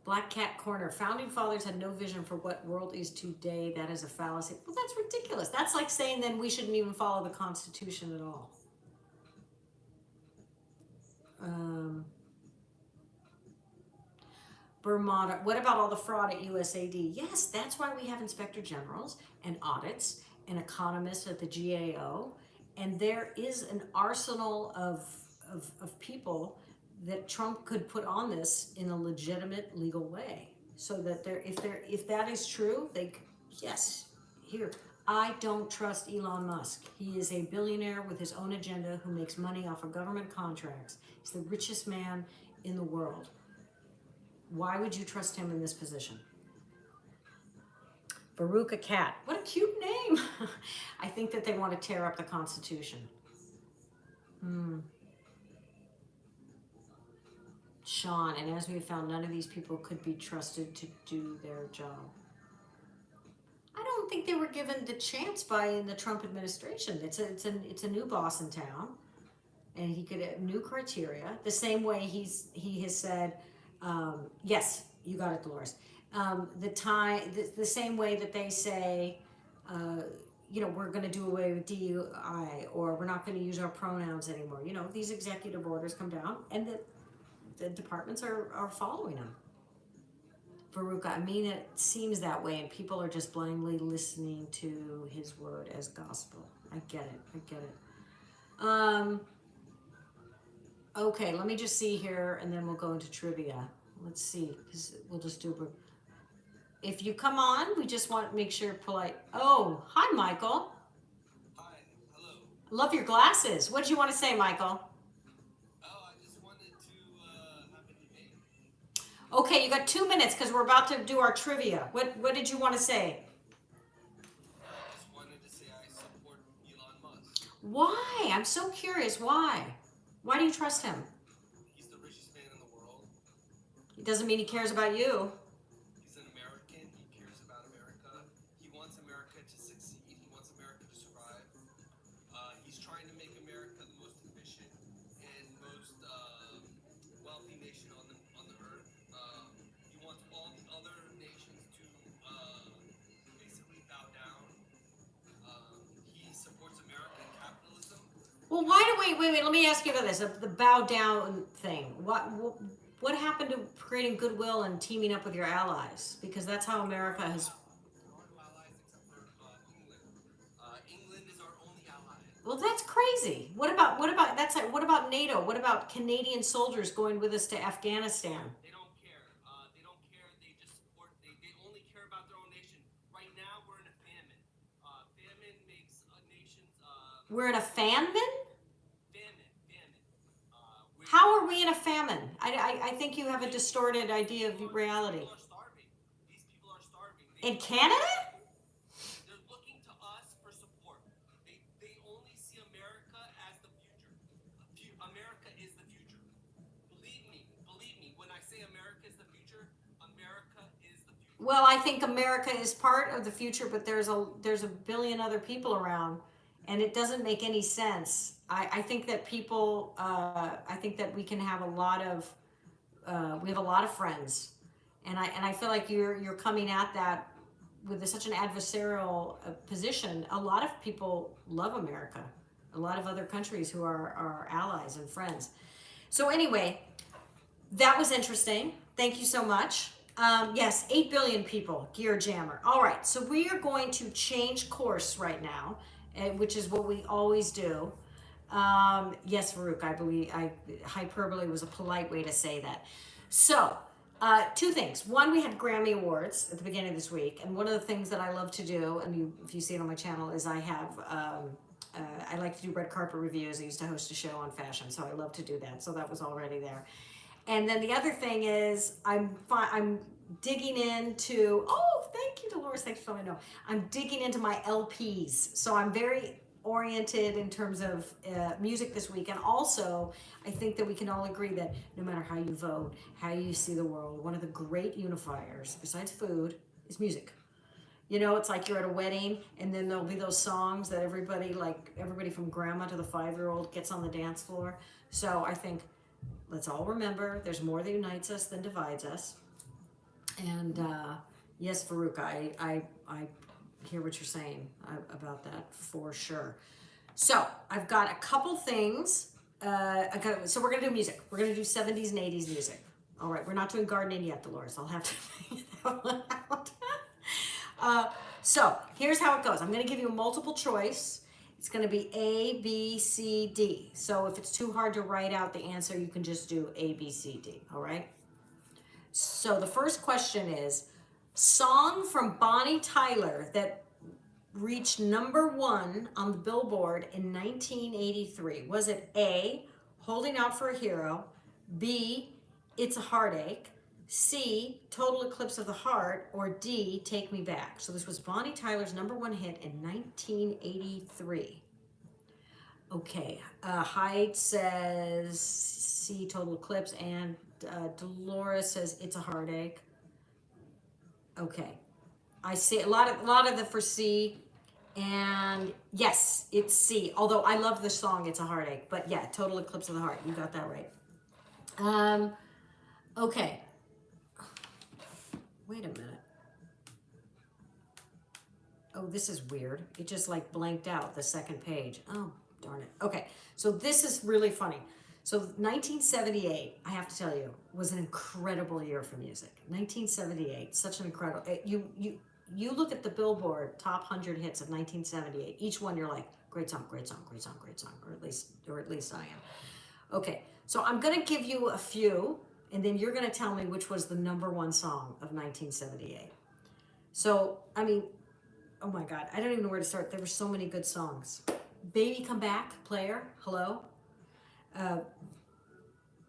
Black Cat Corner. Founding fathers had no vision for what world is today. That is a fallacy. Well, that's ridiculous. That's like saying then we shouldn't even follow the Constitution at all. Burmata. What about all the fraud at USAID? Yes, that's why we have inspector generals and audits and economists at the GAO. And there is an arsenal of people that Trump could put on this in a legitimate legal way. So that if that is true, yes, here. I don't trust Elon Musk. He is a billionaire with his own agenda who makes money off of government contracts. He's the richest man in the world. Why would you trust him in this position? Veruca Cat. What a cute name. I think that they want to tear up the Constitution. Sean, and as we have found, none of these people could be trusted to do their job. I don't think they were given the chance by the Trump administration. It's a new boss in town, and he could have new criteria. The same way he has said, yes, you got it, Dolores. The same way that they say, we're going to do away with DUI, or we're not going to use our pronouns anymore. These executive orders come down, and the departments are following them. Veruca, I mean, it seems that way, and people are just blindly listening to his word as gospel. I get it. Okay, let me just see here, and then we'll go into trivia. Let's see, because we'll just do. If you come on, we just want to make sure polite. Oh, hi, Michael. Hi, hello. Love your glasses. What did you want to say, Michael? I just wanted to have a debate. Okay, you got 2 minutes because we're about to do our trivia. What did you want to say? I just wanted to say I support Elon Musk. Why? I'm so curious. Why? Why do you trust him? He's the richest man in the world. It doesn't mean he cares about you. He's an American. He cares about America. He wants America to succeed. He wants America to survive. He's trying to make America the most efficient and most wealthy nation on the earth. He wants all the other nations to basically bow down. He supports American capitalism. Well, wait. Let me ask you about this. The bow down thing. What happened to creating goodwill and teaming up with your allies? Because that's how America has. There are no allies except for England. England is our only ally. Well, that's crazy. What about NATO? What about Canadian soldiers going with us to Afghanistan? They don't care. They don't care. They just support. They only care about their own nation. Right now, we're in a famine. Famine makes nations. We're in a famine? Famine. How are we in a famine? I think you have a distorted idea of reality. People are starving. These people are starving. In Canada? They're looking to us for support. They only see America as the future. America is the future. Believe me. When I say America is the future, America is the future. Well, I think America is part of the future, but there's a billion other people around, and it doesn't make any sense. I think that people. I think that we can have a lot of. We have a lot of friends, and I feel like you're coming at that with such an adversarial position. A lot of people love America. A lot of other countries who are our allies and friends. So anyway, that was interesting. Thank you so much. Yes, 8 billion people, Gear Jammer. All right, so we are going to change course right now, which is what we always do. Yes, Farouk, I believe hyperbole was a polite way to say that. So, two things. One, we had Grammy Awards at the beginning of this week, and one of the things that I love to do, and if you see it on my channel, is I like to do red carpet reviews. I used to host a show on fashion, so I love to do that. So that was already there. And then the other thing is I'm digging into, oh, thank you, Dolores, thanks for letting me know. I'm digging into my LPs. So I'm very oriented in terms of music this week. And also, I think that we can all agree that no matter how you vote, how you see the world, one of the great unifiers, besides food, is music. You know, it's like you're at a wedding, and then there'll be those songs that everybody from grandma to the 5-year-old gets on the dance floor. So I think let's all remember there's more that unites us than divides us. And yes, Farouk, I hear what you're saying about that for sure. So I've got a couple things. So we're going to do music. We're going to do 70s and 80s music. All right, we're not doing gardening yet, Dolores. I'll have to figure that one out. So here's how it goes. I'm going to give you a multiple choice. It's going to be A, B, C, D. So if it's too hard to write out the answer, you can just do A, B, C, D. All right? So the first question is, song from Bonnie Tyler that reached #1 on the Billboard in 1983. Was it A, Holding Out for a Hero, B, It's a Heartache, C, Total Eclipse of the Heart, or D, Take Me Back? So this was Bonnie Tyler's #1 hit in 1983. Okay, Hyde says C, Total Eclipse, and Dolores says It's a Heartache. Okay, I see a lot of the for C, and yes, it's C. Although I love the song It's a Heartache, but yeah, Total Eclipse of the Heart. You got that right. Okay. Wait a minute. Oh, this is weird. It just like blanked out the second page. Oh, darn it. Okay, so this is really funny. So 1978, I have to tell you, was an incredible year for music. 1978, such an incredible. You look at the Billboard top 100 hits of 1978. Each one you're like, great song, great song, great song, great song, or at least I am. Okay, so I'm gonna give you a few, and then you're gonna tell me which was the #1 song of 1978. So, I mean, oh my God, I don't even know where to start. There were so many good songs. Baby Come Back, Player, hello.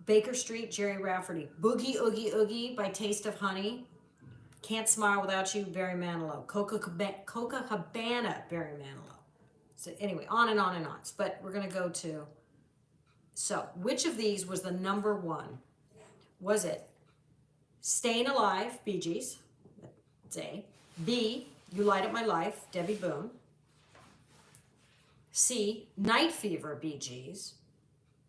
Baker Street, Jerry Rafferty. Boogie Oogie Oogie by Taste of Honey. Can't Smile Without You, Barry Manilow. Coca Cabana, Barry Manilow. So anyway, on and on and on. But we're going to go to, so which of these was the #1? Was it Staying Alive, Bee Gees? That's A. B, You Light Up My Life, Debbie Boone. C, Night Fever, Bee Gees.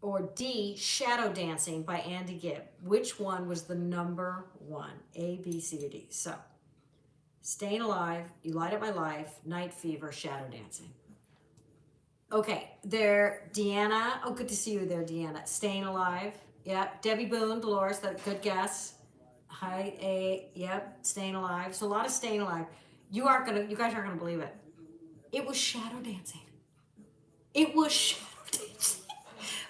Or D, Shadow Dancing by Andy Gibb. Which one was the #1? A, B, C, or D? So, Staying Alive, You Light Up My Life, Night Fever, Shadow Dancing. Okay, there, Deanna. Oh, good to see you there, Deanna. Staying Alive. Yep. Debbie Boone, Dolores, that good guess. Hi, A. Yep. Staying Alive. So a lot of Staying Alive. You guys aren't gonna believe it. It was Shadow Dancing. It was Shadow Dancing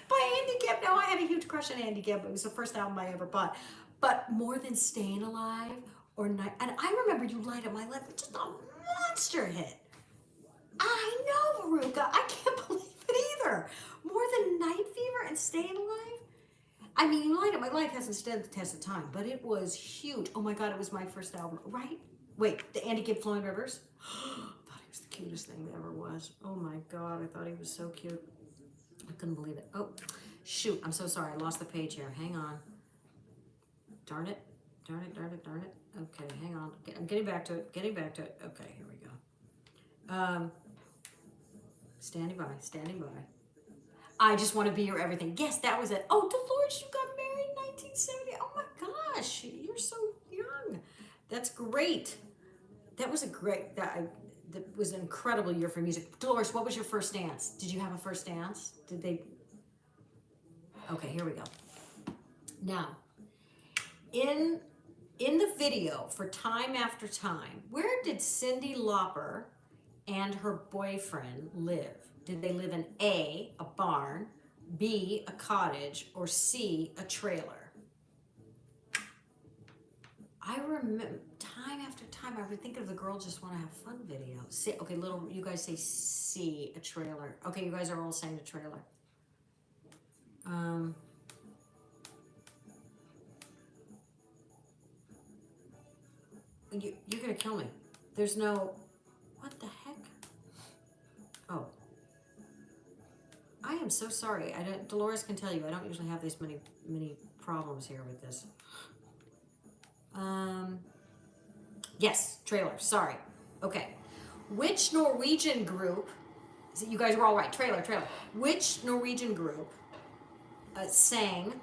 by Andy Gibb. Now, I had a huge crush on Andy Gibb. It was the first album I ever bought. But more than Staying Alive or Night, and I remember You Light Up My Life, which is a monster hit. I know, Veruca. I can't believe it either. More than Night Fever and Staying Alive. I mean, You Light Up My Life hasn't stood the test of time, but it was huge. Oh my God, it was my first album, right? Wait, the Andy Gibb Flowing Rivers? I thought he was the cutest thing that ever was. Oh my God, I thought he was so cute. I couldn't believe it. Oh, shoot, I'm so sorry. I lost the page here. Hang on. Darn it. Darn it, darn it, darn it. Okay, hang on. I'm getting back to it. Getting back to it. Okay, here we go. Standing by, standing by. I Just Want to Be Your Everything. Yes, that was it. Oh, Dolores, you got married in 1970. Oh my gosh, you're so young. That's great. That was that was an incredible year for music. Dolores, what was your first dance? Did you have a first dance? Did they? Okay, here we go. Now, in the video for Time After Time, where did Cyndi Lauper and her boyfriend live? Did they live in A, a barn, B, a cottage, or C, a trailer? I remember time after time I would think of the Girl Just Want to Have Fun video. C, okay, little, you guys say C, a trailer. Okay, you guys are all saying a trailer. You're gonna kill me. There's no, what the heck? Oh, I am so sorry. I don't. Dolores can tell you I don't usually have these many problems here with this. Yes, trailer. Sorry. Okay. Which Norwegian group? You guys were all right. Trailer. Which Norwegian group sang?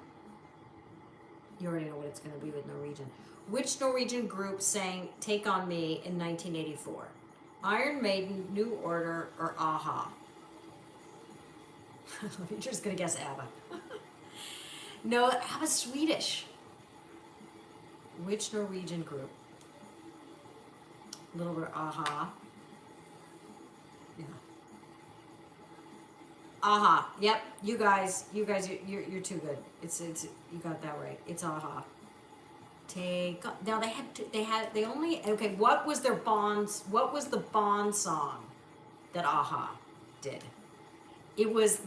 You already know what it's going to be with Norwegian. Which Norwegian group sang "Take on Me" in 1984? Iron Maiden, New Order, or Aha? You're just gonna guess ABBA. No, ABBA's Swedish. Which Norwegian group? A little bit of Aha. Yeah. Aha. Yep. You guys, you're too good. It's you got that right. It's Aha. Now they only okay. What was their bonds? What was the Bond song that Aha did? It was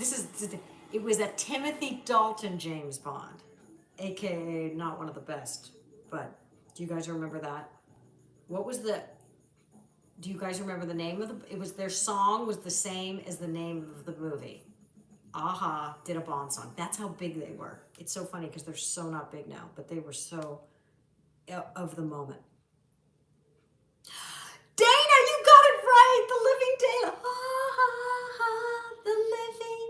a Timothy Dalton James Bond, aka not one of the best. But do you guys remember that? Do you guys remember the name of the? It was their song was the same as the name of the movie. Aha did a Bond song. That's how big they were. It's so funny because they're so not big now, but they were so of the moment. Dana, you got it right. The Living Daylights. The Living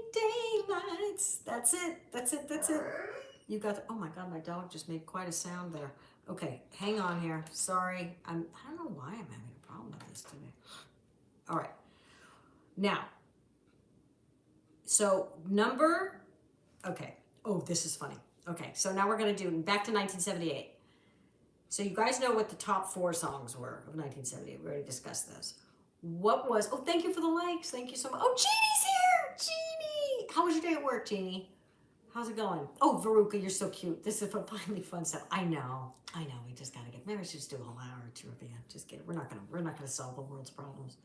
Daylights. That's it. You got. Oh my God, my dog just made quite a sound there. Okay, hang on here. Sorry, I don't know why I'm having a problem with this today. All right, now. So okay. Oh, this is funny. Okay, so now we're gonna do back to 1978. So you guys know what the top 4 songs were of 1978. We already discussed those. Oh, thank you for the likes. Thank you so much. Oh, Jeannie's here. Jeannie. How was your day at work, Jeannie? How's it going? Oh, Veruca, you're so cute. This is finally fun stuff. I know. We just gotta maybe we should just do a whole hour or 2 of it. Just kidding. We're not gonna solve the world's problems.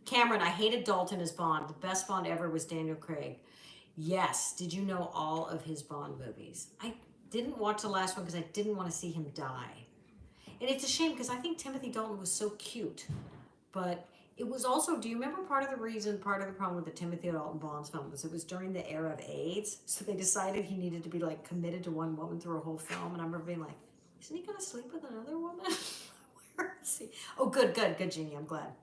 Cameron, I hated Dalton as Bond. The best Bond ever was Daniel Craig. Yes. Did you know all of his Bond movies? I didn't watch the last one because I didn't want to see him die. And it's a shame because I think Timothy Dalton was so cute. But it was also, do you remember part of the problem with the Timothy Dalton Bond film was it was during the era of AIDS. So they decided he needed to be like committed to one woman through a whole film. And I remember being like, isn't he going to sleep with another woman? Where is he? Oh, good, Jeannie. I'm glad.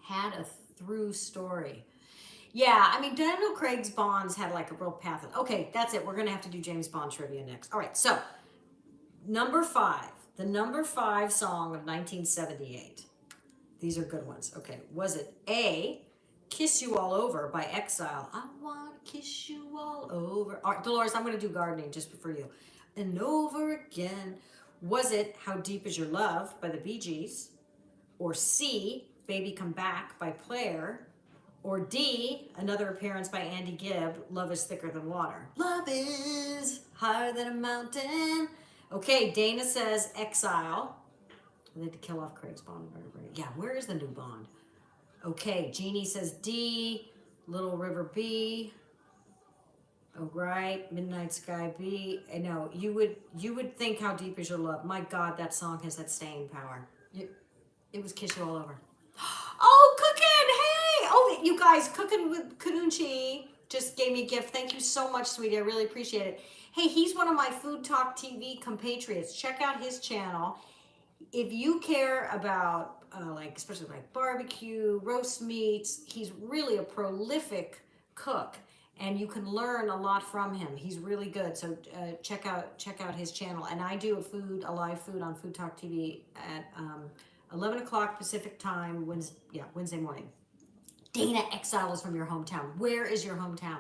Had a through story. Yeah, I mean, Daniel Craig's Bonds had like a real path. Okay, that's it. We're going to have to do James Bond trivia next. All right, so number 5. The number 5 song of 1978. These are good ones. Okay, was it A, Kiss You All Over by Exile? I want to kiss you all over. All right, Dolores, I'm going to do gardening just for you. And over again. Was it How Deep Is Your Love by the Bee Gees? Or C, Baby Come Back by Player? Or D, another appearance by Andy Gibb, Love Is Thicker Than Water. Love is higher than a mountain. Okay, Dana says Exile. They had to kill off Craig's Bond. Yeah, where is the new Bond? Okay, Jeannie says D, Little River B. Oh, right, Midnight Sky B. No, you would think How Deep Is Your Love. My God, that song has that staying power. It was Kiss You All Over. Oh, Cookin', hey! Oh, you guys, Cookin' with Kadunchi just gave me a gift. Thank you so much, sweetie. I really appreciate it. Hey, he's one of my Food Talk TV compatriots. Check out his channel. If you care about, especially like barbecue, roast meats, he's really a prolific cook. And you can learn a lot from him. He's really good. So check out his channel. And I do a live food on Food Talk TV at 11 o'clock Pacific time, Wednesday morning. Dana, Exile is from your hometown. Where is your hometown?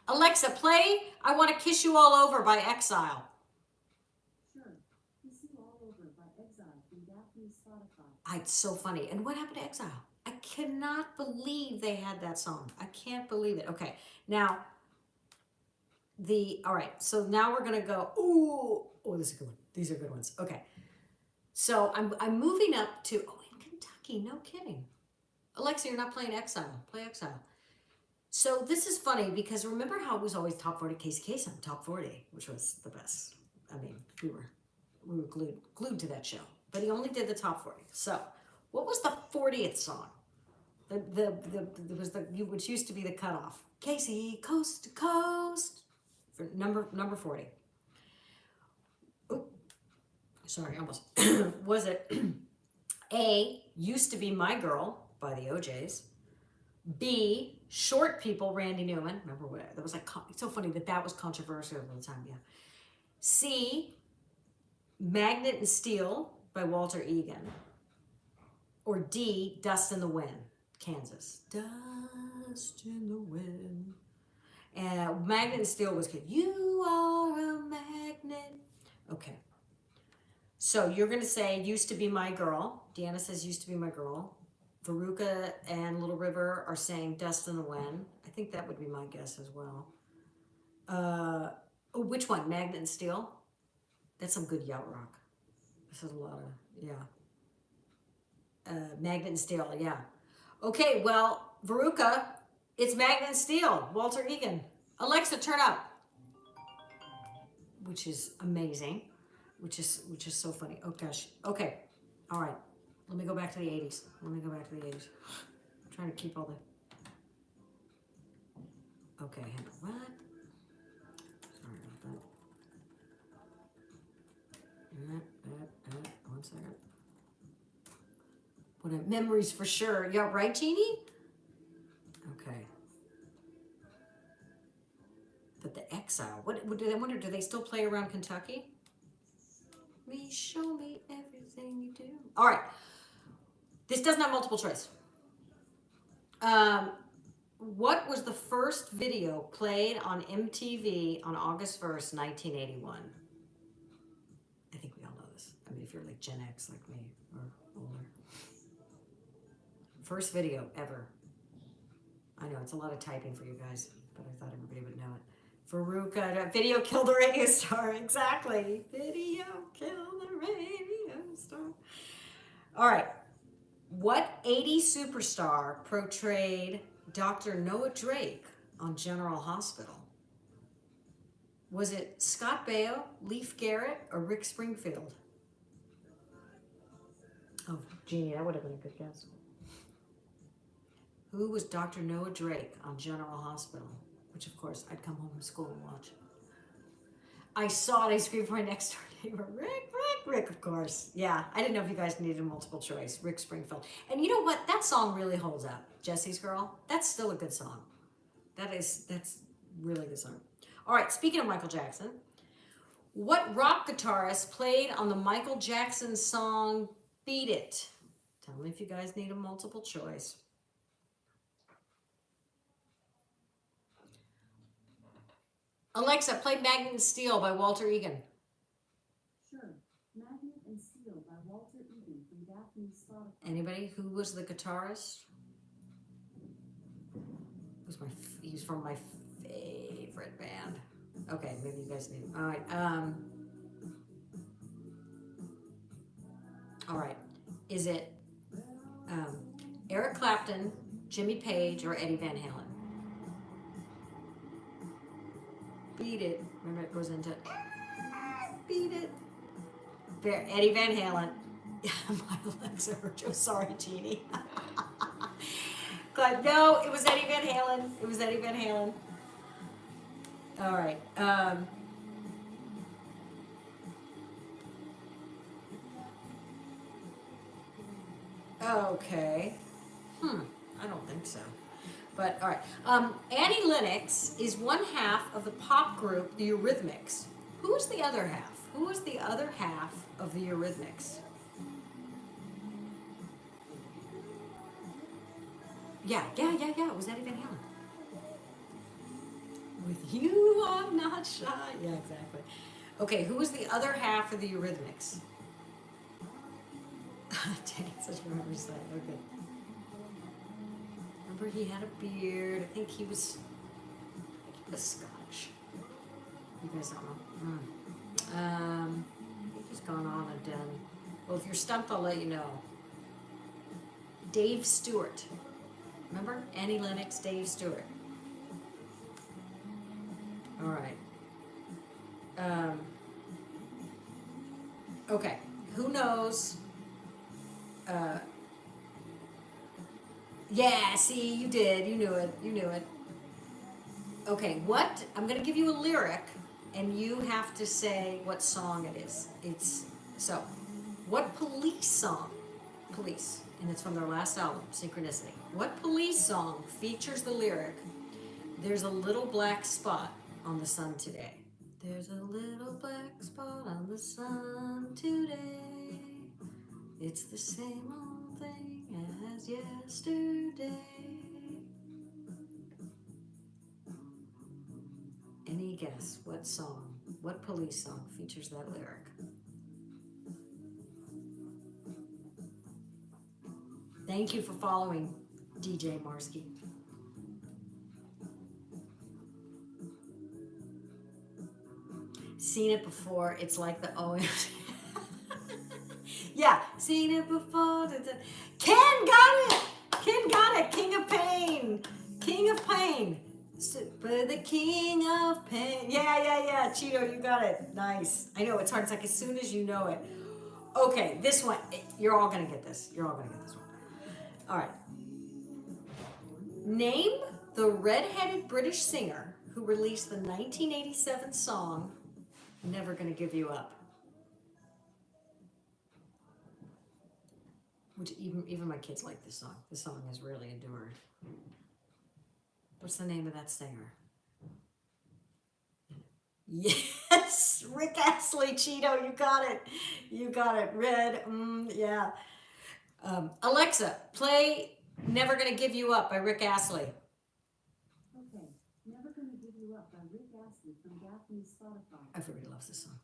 Alexa, play I Want to Kiss You All Over by Exile. Sure. Kiss You All Over by Exile from Daphne's Spotify. It's so funny. And what happened to Exile? I cannot believe they had that song. I can't believe it. Okay, now all right, so now we're gonna go, this is a good one. These are good ones. Okay, so I'm moving up to, in Kentucky, no kidding. Alexa, you're not playing Exile. Play Exile. So this is funny because remember how it was always top 40 Casey Kasem, top 40, which was the best. I mean, we were glued to that show. But he only did the top 40. So what was the 40th song? Which used to be the cutoff. Casey, Coast to Coast. For number 40. Oh, sorry, almost. Was it A, Used to Be My Girl by the OJs? B, Short People, Randy Newman. Remember what that was like? It's so funny that was controversial at the time. Yeah. C, Magnet and Steel by Walter Egan. Or D, Dust in the Wind, Kansas. Dust in the Wind. And Magnet and Steel was good. You are a magnet. Okay. So you're going to say Used to Be My Girl. Deanna says Used to Be My Girl. Veruca and Little River are saying Dust in the Wind. I think that would be my guess as well. Which one? Magnet and Steel? That's some good yacht rock. This is a lot of, yeah. Magnet and Steel, yeah. Okay, well, Veruca, it's Magnet and Steel, Walter Egan. Alexa, turn up. Which is amazing. Which is so funny. Oh gosh. Okay. All right. Let me go back to the 80s. I'm trying to keep all the... Okay, what? Sorry about that. 1 second. What memories for sure. Yeah, right, Jeannie? Okay. But the Exile. What I wonder, do they still play around Kentucky? Show me everything you do. All right. This doesn't have multiple choice. What was the first video played on MTV on August 1st, 1981? I think we all know this. I mean, if you're like Gen X like me or older. First video ever. I know it's a lot of typing for you guys, but I thought everybody would know it. Veruca, video killed the radio star. Exactly. Video killed the radio star. All right. What 80s superstar portrayed Dr. Noah Drake on General Hospital? Was it Scott Baio, Leif Garrett, or Rick Springfield? Oh, Jeannie, that would have been a good guess. Who was Dr. Noah Drake on General Hospital? Which, of course, I'd come home from school and watch. I saw it. I screamed for my next door neighbor. Rick, of course. Yeah, I didn't know if you guys needed a multiple choice. Rick Springfield. And you know what? That song really holds up. Jesse's Girl. That's still a good song. That's really good song. All right, speaking of Michael Jackson, what rock guitarist played on the Michael Jackson song Beat It? Tell me if you guys need a multiple choice. Alexa, play Magnet and Steel by Walter Egan. Sure. Magnet and Steel by Walter Egan from Daphne's Spotify. Anybody? Who was the guitarist? He's from my favorite band. Okay, maybe you guys need him. All right. Is it Eric Clapton, Jimmy Page, or Eddie Van Halen? Beat It. Remember, it goes into Beat It. Eddie Van Halen. My Alexa hurt you. Sorry, Jeannie. Glad. No, it was Eddie Van Halen. All right. Okay. I don't think so. But all right. Annie Lennox is one half of the pop group The Eurythmics. Who is the other half? Who is the other half of The Eurythmics? Yeah. It was Eddie Van Halen. With you, I'm not shy. Yeah, exactly. Okay, who was the other half of The Eurythmics? Dang, such a memory slide. Okay. Remember, he had a beard. I think he was Scottish. You guys don't know. I think he's gone on and done. Well, if you're stumped, I'll let you know. Dave Stewart. Remember? Annie Lennox, Dave Stewart. All right. Okay. Who knows? Yeah, see, you did. You knew it. You knew it. Okay, what? I'm going to give you a lyric, and you have to say what song it is. So, what Police song? Police. And it's from their last album, Synchronicity. What Police song features the lyric, "There's a little black spot on the sun today"? There's a little black spot on the sun today. It's the same old thing as yesterday. Any guess what song, what Police song features that lyric? Thank you for following, DJ Marsky. Seen it before. It's like the OMG. Yeah, seen it before. Ken got it. Ken got it. King of Pain. King of Pain. Super the King of Pain. Yeah. Cheeto, you got it. Nice. I know it's hard. It's like as soon as you know it. Okay, this one. You're all gonna get this. You're all gonna get this one. All right. Name the red-headed British singer who released the 1987 song "Never Gonna Give You Up." Which even my kids like this song. This song has really endured. What's the name of that singer? Yes, Rick Astley, Cheeto, you got it. You got it. Red, yeah. Alexa, play "Never Gonna Give You Up" by Rick Astley. Okay, Never Gonna Give You Up by Rick Astley from Daphne's Spotify. Everybody loves this song.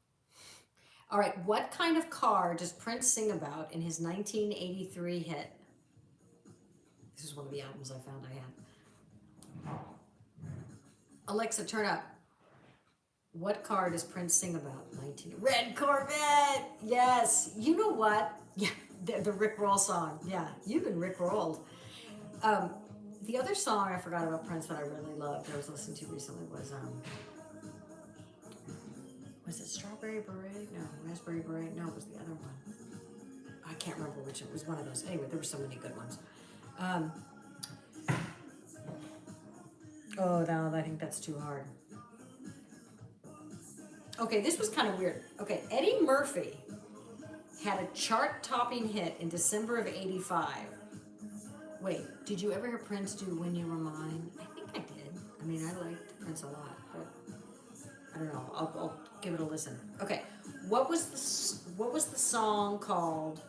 All right, what kind of car does Prince sing about in his 1983 hit? This is one of the albums I found I had. Alexa, turn up. What car does Prince sing about? Red Corvette. Yes. You know what? Yeah, the Rick Roll song. Yeah, you've been Rick rolled. The other song I forgot about Prince that I really loved, I was listening to recently, was it Strawberry Beret? No, Raspberry Beret? No, it was the other one. I can't remember which. It was one of those. Anyway, there were so many good ones. Oh, no, I think that's too hard. Okay, this was kind of weird. Okay, Eddie Murphy had a chart-topping hit in December of '85. Wait, did you ever hear Prince do "When You Were Mine"? I think I did. I mean, I liked Prince a lot, but I don't know. I'll give it a listen. Okay, what was the song called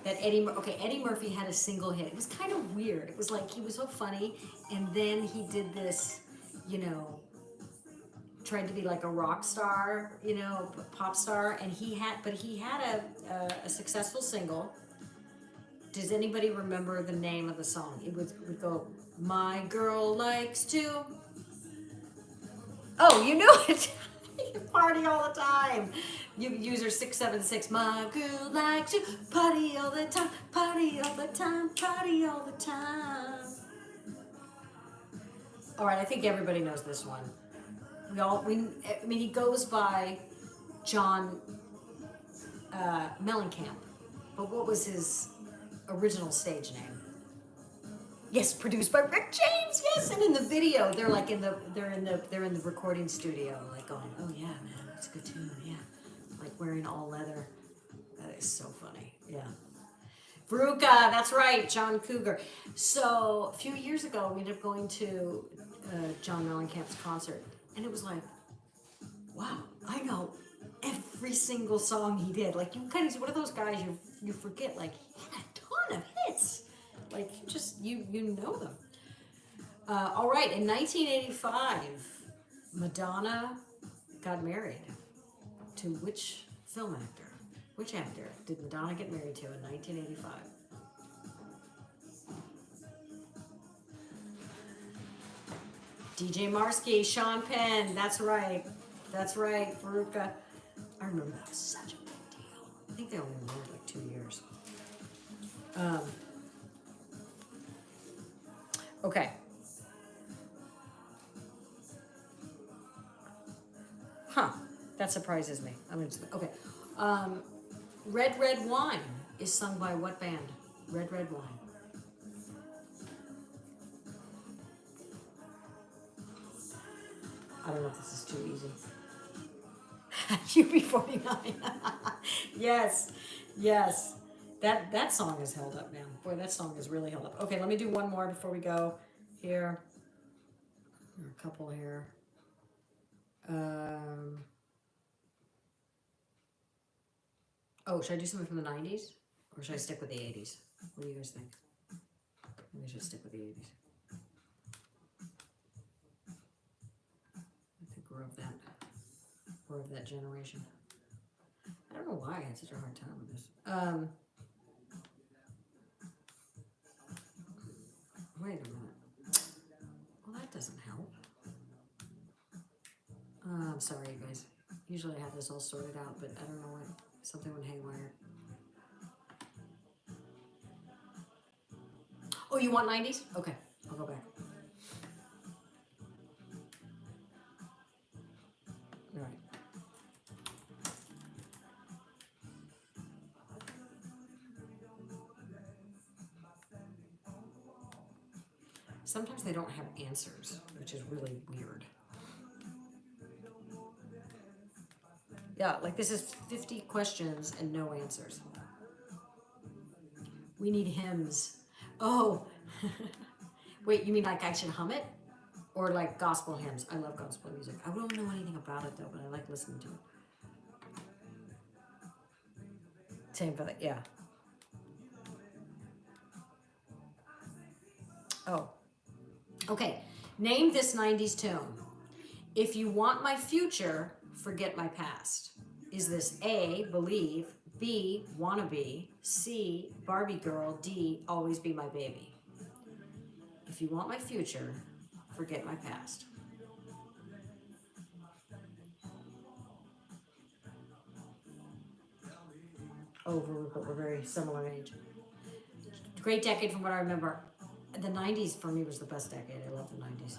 that Eddie Murphy had a single hit? It was kind of weird. It was like he was so funny, and then he did this, tried to be like a rock star, pop star, and he had a successful single. Does anybody remember the name of the song? It would go, "My girl likes to." Oh, you knew it. You party all the time. User 676. My girl likes to party all the time, party all the time, party all the time. All right, I think everybody knows this one. He goes by John Mellencamp, but what was his original stage name? Yes, produced by Rick James. Yes, and in the video, they're in the recording studio, like going, "Oh yeah, man, that's a good tune." Yeah, like wearing all leather. That is so funny. Yeah, Veruca, that's right, John Cougar. So a few years ago, we ended up going to John Mellencamp's concert, and it was like, wow, I know every single song he did. Like he's one of those guys you forget. Like he had a ton of hits. Like you know them. All right, in 1985, Madonna got married to which film actor? Which actor did Madonna get married to in 1985? DJ Marsky, Sean Penn. That's right. That's right. Veruca. I remember that was such a big deal. I think they only lasted like 2 years. Okay. Huh. That surprises me. Okay. Red Red Wine is sung by what band? Red Red Wine. I don't know if this is too easy. UB49. Yes. Yes. That song is held up, man. Boy, that song is really held up. Okay, let me do one more before we go. Here. There are a couple here. Oh, should I do something from the 90s? Or should I stick with the 80s? What do you guys think? Maybe I should stick with the 80s. I think we're of that generation. I don't know why I had such a hard time with this. Wait a minute. Well, that doesn't help. I'm sorry, you guys. Usually I have this all sorted out, but I don't know what. Something went haywire. Oh, you want 90s? Okay, I'll go back. All right. Sometimes they don't have answers, which is really weird. Yeah, like this is 50 questions and no answers. We need hymns. Oh, wait, you mean like I should hum it? Or like gospel hymns? I love gospel music. I don't know anything about it though, but I like listening to it. Same for that, yeah. Oh, okay. Name this 90s tune. If you want my future, forget my past. Is this A, believe, B, wannabe, C, Barbie girl, D, always be my baby? If you want my future, forget my past. Oh, we're very similar age. Great decade from what I remember. The 90s for me was the best decade. I love the 90s.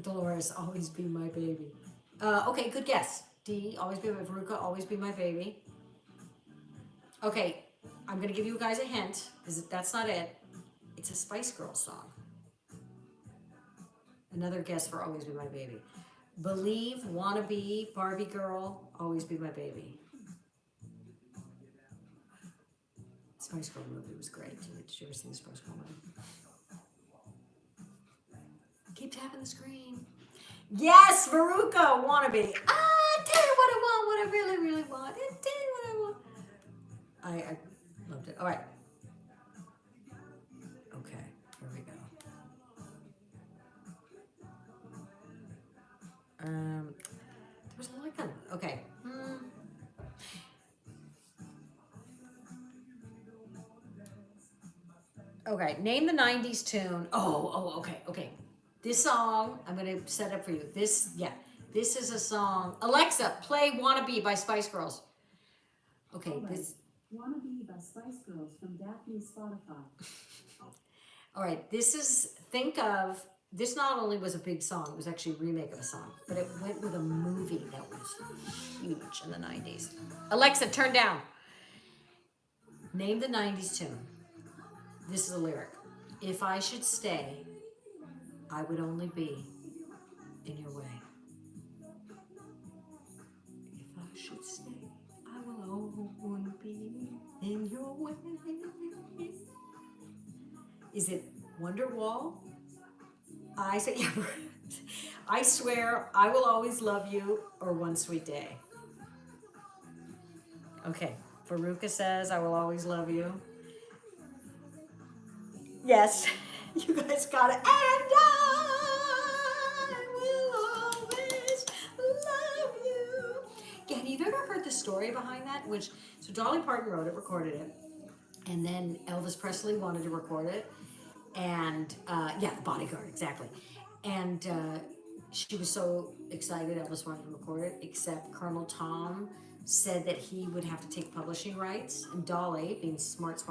Dolores, always be my baby. Okay, good guess. D, always be my Veruca, always be my baby. Okay, I'm going to give you guys a hint, because that's not it. It's a Spice Girls song. Another guess for always be my baby. Believe, wannabe, Barbie girl, always be my baby. Spice Girl movie was great. Did you ever see the Spice Girl movie? Keep tapping the screen. Yes, Veruca, wannabe. Tell you what I want, what I really, really want. Tell you what I want. I loved it. All right. Okay, here we go. There was like a, okay. Okay, name the 90s tune. Okay. This song, I'm going to set up for you. This is a song. Alexa, play Wannabe by Spice Girls. Okay, All right. this. Wannabe by Spice Girls from Daphne's Spotify. All right, this not only was a big song, it was actually a remake of a song, but it went with a movie that was huge in the 90s. Alexa, turn down. Name the 90s tune. This is a lyric. If I should stay, I would only be in your way. If I should stay, I will only be in your way. Is it Wonderwall? I swear I will always love you, or One Sweet Day. Okay, Veruca says I will always love you. Yes, you guys got it. And I will always love you. Yeah, have you ever heard the story behind that? So Dolly Parton wrote it, recorded it, and then Elvis Presley wanted to record it. And The Bodyguard, exactly. And she was so excited Elvis wanted to record it, except Colonel Tom said that he would have to take publishing rights. And Dolly, being smart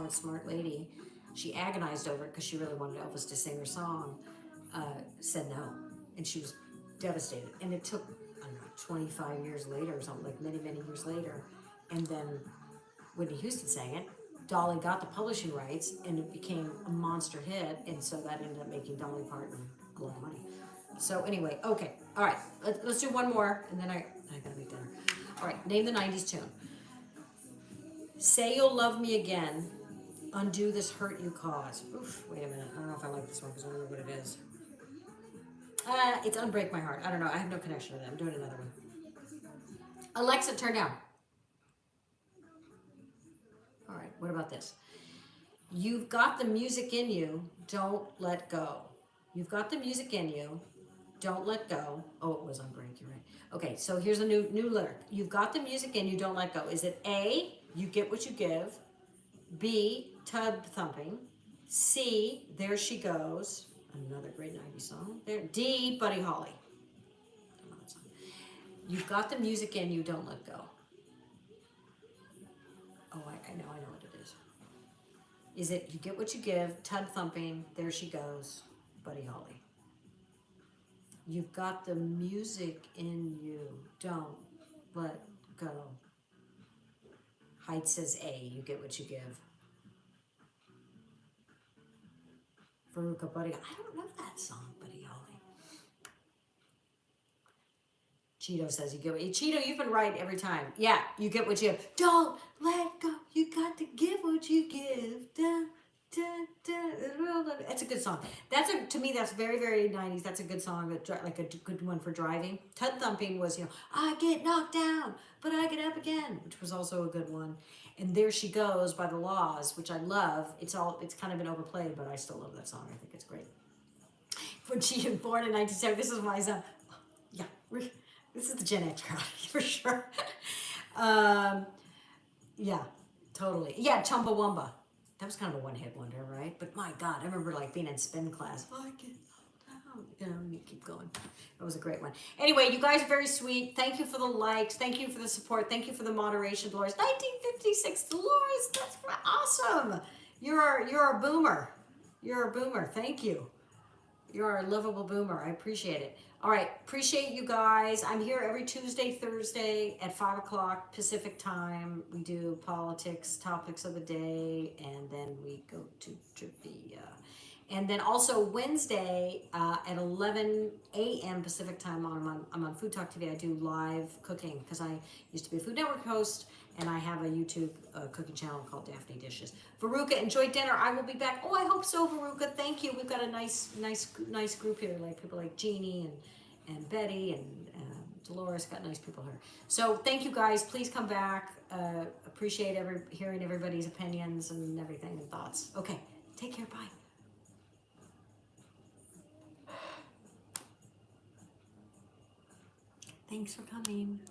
lady, she agonized over it because she really wanted Elvis to sing her song, said no. And she was devastated. And it took, I don't know, 25 years later or something, like many, many years later. And then Whitney Houston sang it. Dolly got the publishing rights and it became a monster hit. And so that ended up making Dolly Parton a lot of money. So anyway, okay, all right, let's do one more and then I gotta make dinner. All right, name the 90s tune. Say You'll Love Me Again, Undo This Hurt You Cause. Oof, wait a minute, I don't know if I like this one because I don't know what it is. It's Unbreak My Heart. I don't know, I have no connection with it. I'm doing another one. Alexa, turn down. All right, what about this? You've got the music in you, don't let go. You've got the music in you, don't let go. Oh, it was on break, you're right. Okay, so here's a new lyric. You've got the music in you, don't let go. Is it A, you get what you give? B, tub thumping? C, there she goes. Another great 90s song. There. D, Buddy Holly. Don't know that song. You've got the music in you, don't let go. Oh, I know what it is. Is it you get what you give, tub thumping, there she goes, Buddy Holly? You've got the music in you, don't let go. Hyde says A, you get what you give. Veruca, Buddy, I don't know that song, Buddy Holly. Cheeto says you get what you, Cheeto, you've been right every time. Yeah, you get what you give. Don't let go, you got to give what you give. Da, da, da. That's a good song. To me, that's very, very 90s. That's a good song, like a good one for driving. Tub thumping was, I get knocked down, but I get up again, which was also a good one. And There She Goes by The Laws, which I love. It's kind of been overplayed, but I still love that song. I think it's great. For Cheeto, born in 1970, this is my son. Yeah, this is the Gen X crowd for sure. Yeah, totally. Yeah, Chumbawamba. That was kind of a one-hit wonder, right? But my God, I remember like being in spin class. I get down, and you keep going. That was a great one. Anyway, you guys are very sweet. Thank you for the likes. Thank you for the support. Thank you for the moderation, Dolores. 1956, Dolores. That's awesome. You're a boomer. You're a boomer. Thank you. You're a livable boomer. I appreciate it. All right. Appreciate you guys. I'm here every Tuesday, Thursday at 5 o'clock Pacific time. We do politics, topics of the day, and then we go to trivia. And then also Wednesday at 11 a.m. Pacific time, I'm on Food Talk TV. I do live cooking because I used to be a Food Network host, and I have a YouTube cooking channel called Daphne Dishes. Veruca, enjoy dinner. I will be back. Oh, I hope so, Veruca. Thank you. We've got a nice group here, like people like Jeannie and Betty and Dolores. Got nice people here. So thank you guys. Please come back. Appreciate hearing everybody's opinions and everything and thoughts. Okay, take care. Bye. Thanks for coming.